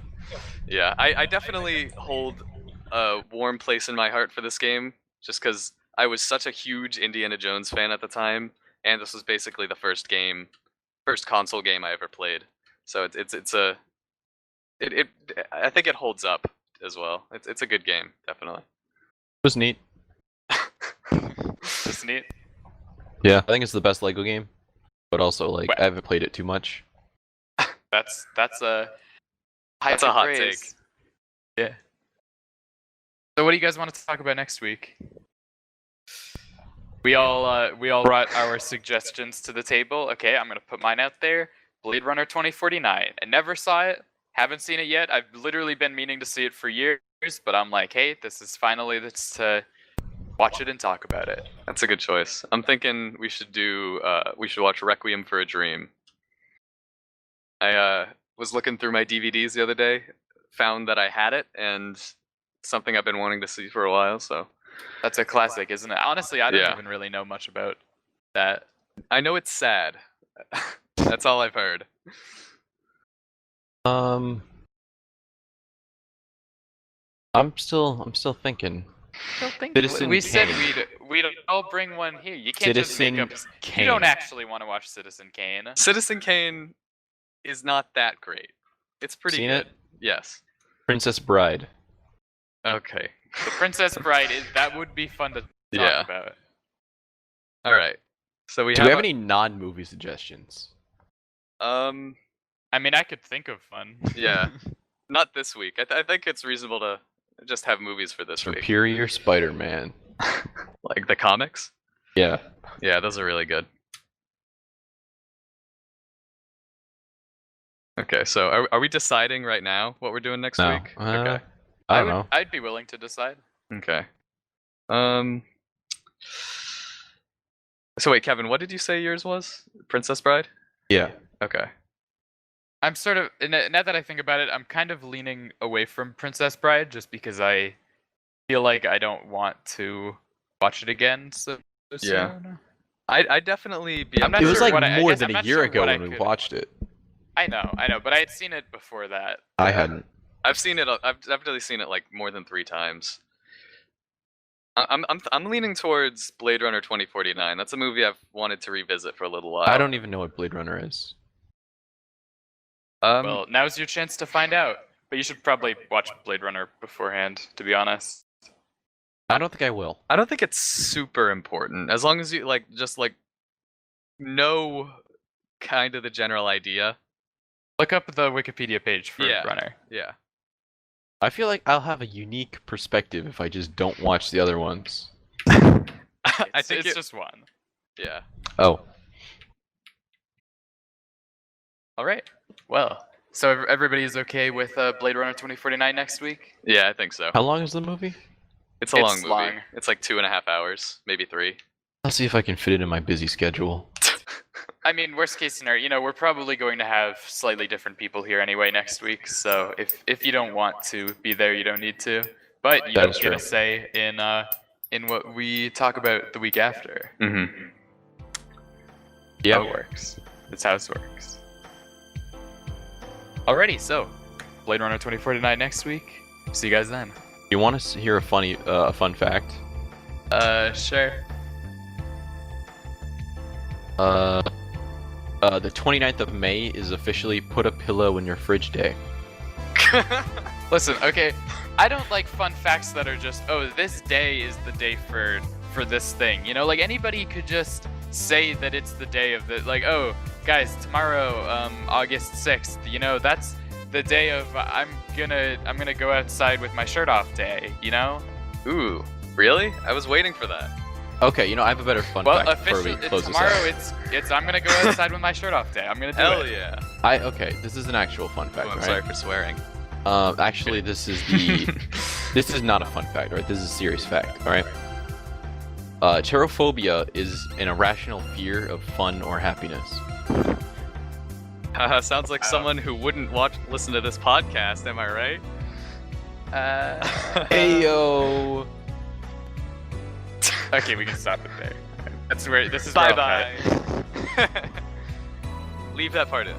Yeah, I definitely hold a warm place in my heart for this game, just because I was such a huge Indiana Jones fan at the time, and this was basically the first console game I ever played. So I think it holds up as well. It's a good game, definitely. It was neat. Just neat. Yeah, I think it's the best Lego game, but also like Well- I haven't played it too much. That's a That's a hot praise. Yeah. So what do you guys want to talk about next week? We all brought our suggestions to the table. Okay, I'm gonna put mine out there. Blade Runner 2049. I never saw it. Haven't seen it yet. I've literally been meaning to see it for years, but I'm like, hey, this is finally to watch it and talk about it. That's a good choice. I'm thinking we should watch Requiem for a Dream. I was looking through my DVDs the other day, found that I had it, and something I've been wanting to see for a while, so That's a classic, isn't it? Honestly, I don't Yeah. even really know much about that. I know it's sad. That's all I've heard. I'm still thinking. Don't think Citizen we said Kane. we'd all bring one here. You can't just Citizen make up. Kane. You don't actually want to watch Citizen Kane. Citizen Kane is not that great. It's pretty Seen good. it? Yes. Princess Bride. Okay. The Princess Bride that would be fun to talk Yeah. about. All right. So we Do have we have any non-movie suggestions? I mean, I could think of one. Yeah. Not this week. I think it's reasonable to just have movies for this week. Superior Spider-Man. Like the comics? Yeah. Yeah, those are really good. Okay, so are we deciding right now what we're doing next No. week? Okay. I don't know. I'd be willing to decide. Okay. So wait, Kevin, what did you say yours was? Princess Bride? Yeah. Okay. I'm sort of now that I think about it, I'm kind of leaning away from Princess Bride just because I feel like I don't want to watch it again so soon. Yeah. I'd definitely be. I'm not It was sure like what I more guess than I'm a not year sure ago what I when we could- watched it. I know, but I had seen it before that. I hadn't. I've seen it. I've definitely seen it like more than 3 times. I'm leaning towards Blade Runner 2049. That's a movie I've wanted to revisit for a little while. I don't even know what Blade Runner is. Well, now's your chance to find out. But you should probably watch Blade Runner beforehand, to be honest. I don't think I will. I don't think it's super important as long as you just know kind of the general idea. Look up the Wikipedia page for Yeah. Runner. Yeah. I feel like I'll have a unique perspective if I just don't watch the other ones. I think it's just one. Yeah. Oh. All right. Well, so everybody's okay with Blade Runner 2049 next week? Yeah, I think so. How long is the movie? It's a It's long movie. long. It's like 2.5 hours, maybe 3. I'll see if I can fit it in my busy schedule. I mean, worst case scenario, we're probably going to have slightly different people here anyway next week. So if you don't want to be there, you don't need to. But you That don't is get true. a say in what we talk about the week after. Mm-hmm. Yeah. How it works. That's how it works. Alrighty, so Blade Runner 2049 next week. See you guys then. You want to hear a fun fact? Sure. The 29th of May is officially Put a Pillow in Your Fridge Day. Listen, okay, I don't like fun facts that are just, oh, this day is the day for this thing. You know, like anybody could just say that it's the day of the, like, oh, guys, tomorrow, August 6th, you know, that's the day of I'm gonna go outside with my shirt off day, you know? Ooh, really? I was waiting for that. Okay, you know, I have a better fun Well, fact before we officially, close this tomorrow out. it's I'm gonna go outside with my shirt off day. I'm gonna do Hell it. yeah. Okay, this is an actual fun fact, Oh, I'm right? sorry for swearing. Actually, this is this is not a fun fact, right? This is a serious fact, all right? Cherophobia is an irrational fear of fun or happiness. Sounds like someone who wouldn't listen to this podcast, am I right? Heyo. Okay, we can stop it there. That's where this is. Bye where I'll cut. bye. Leave that part in.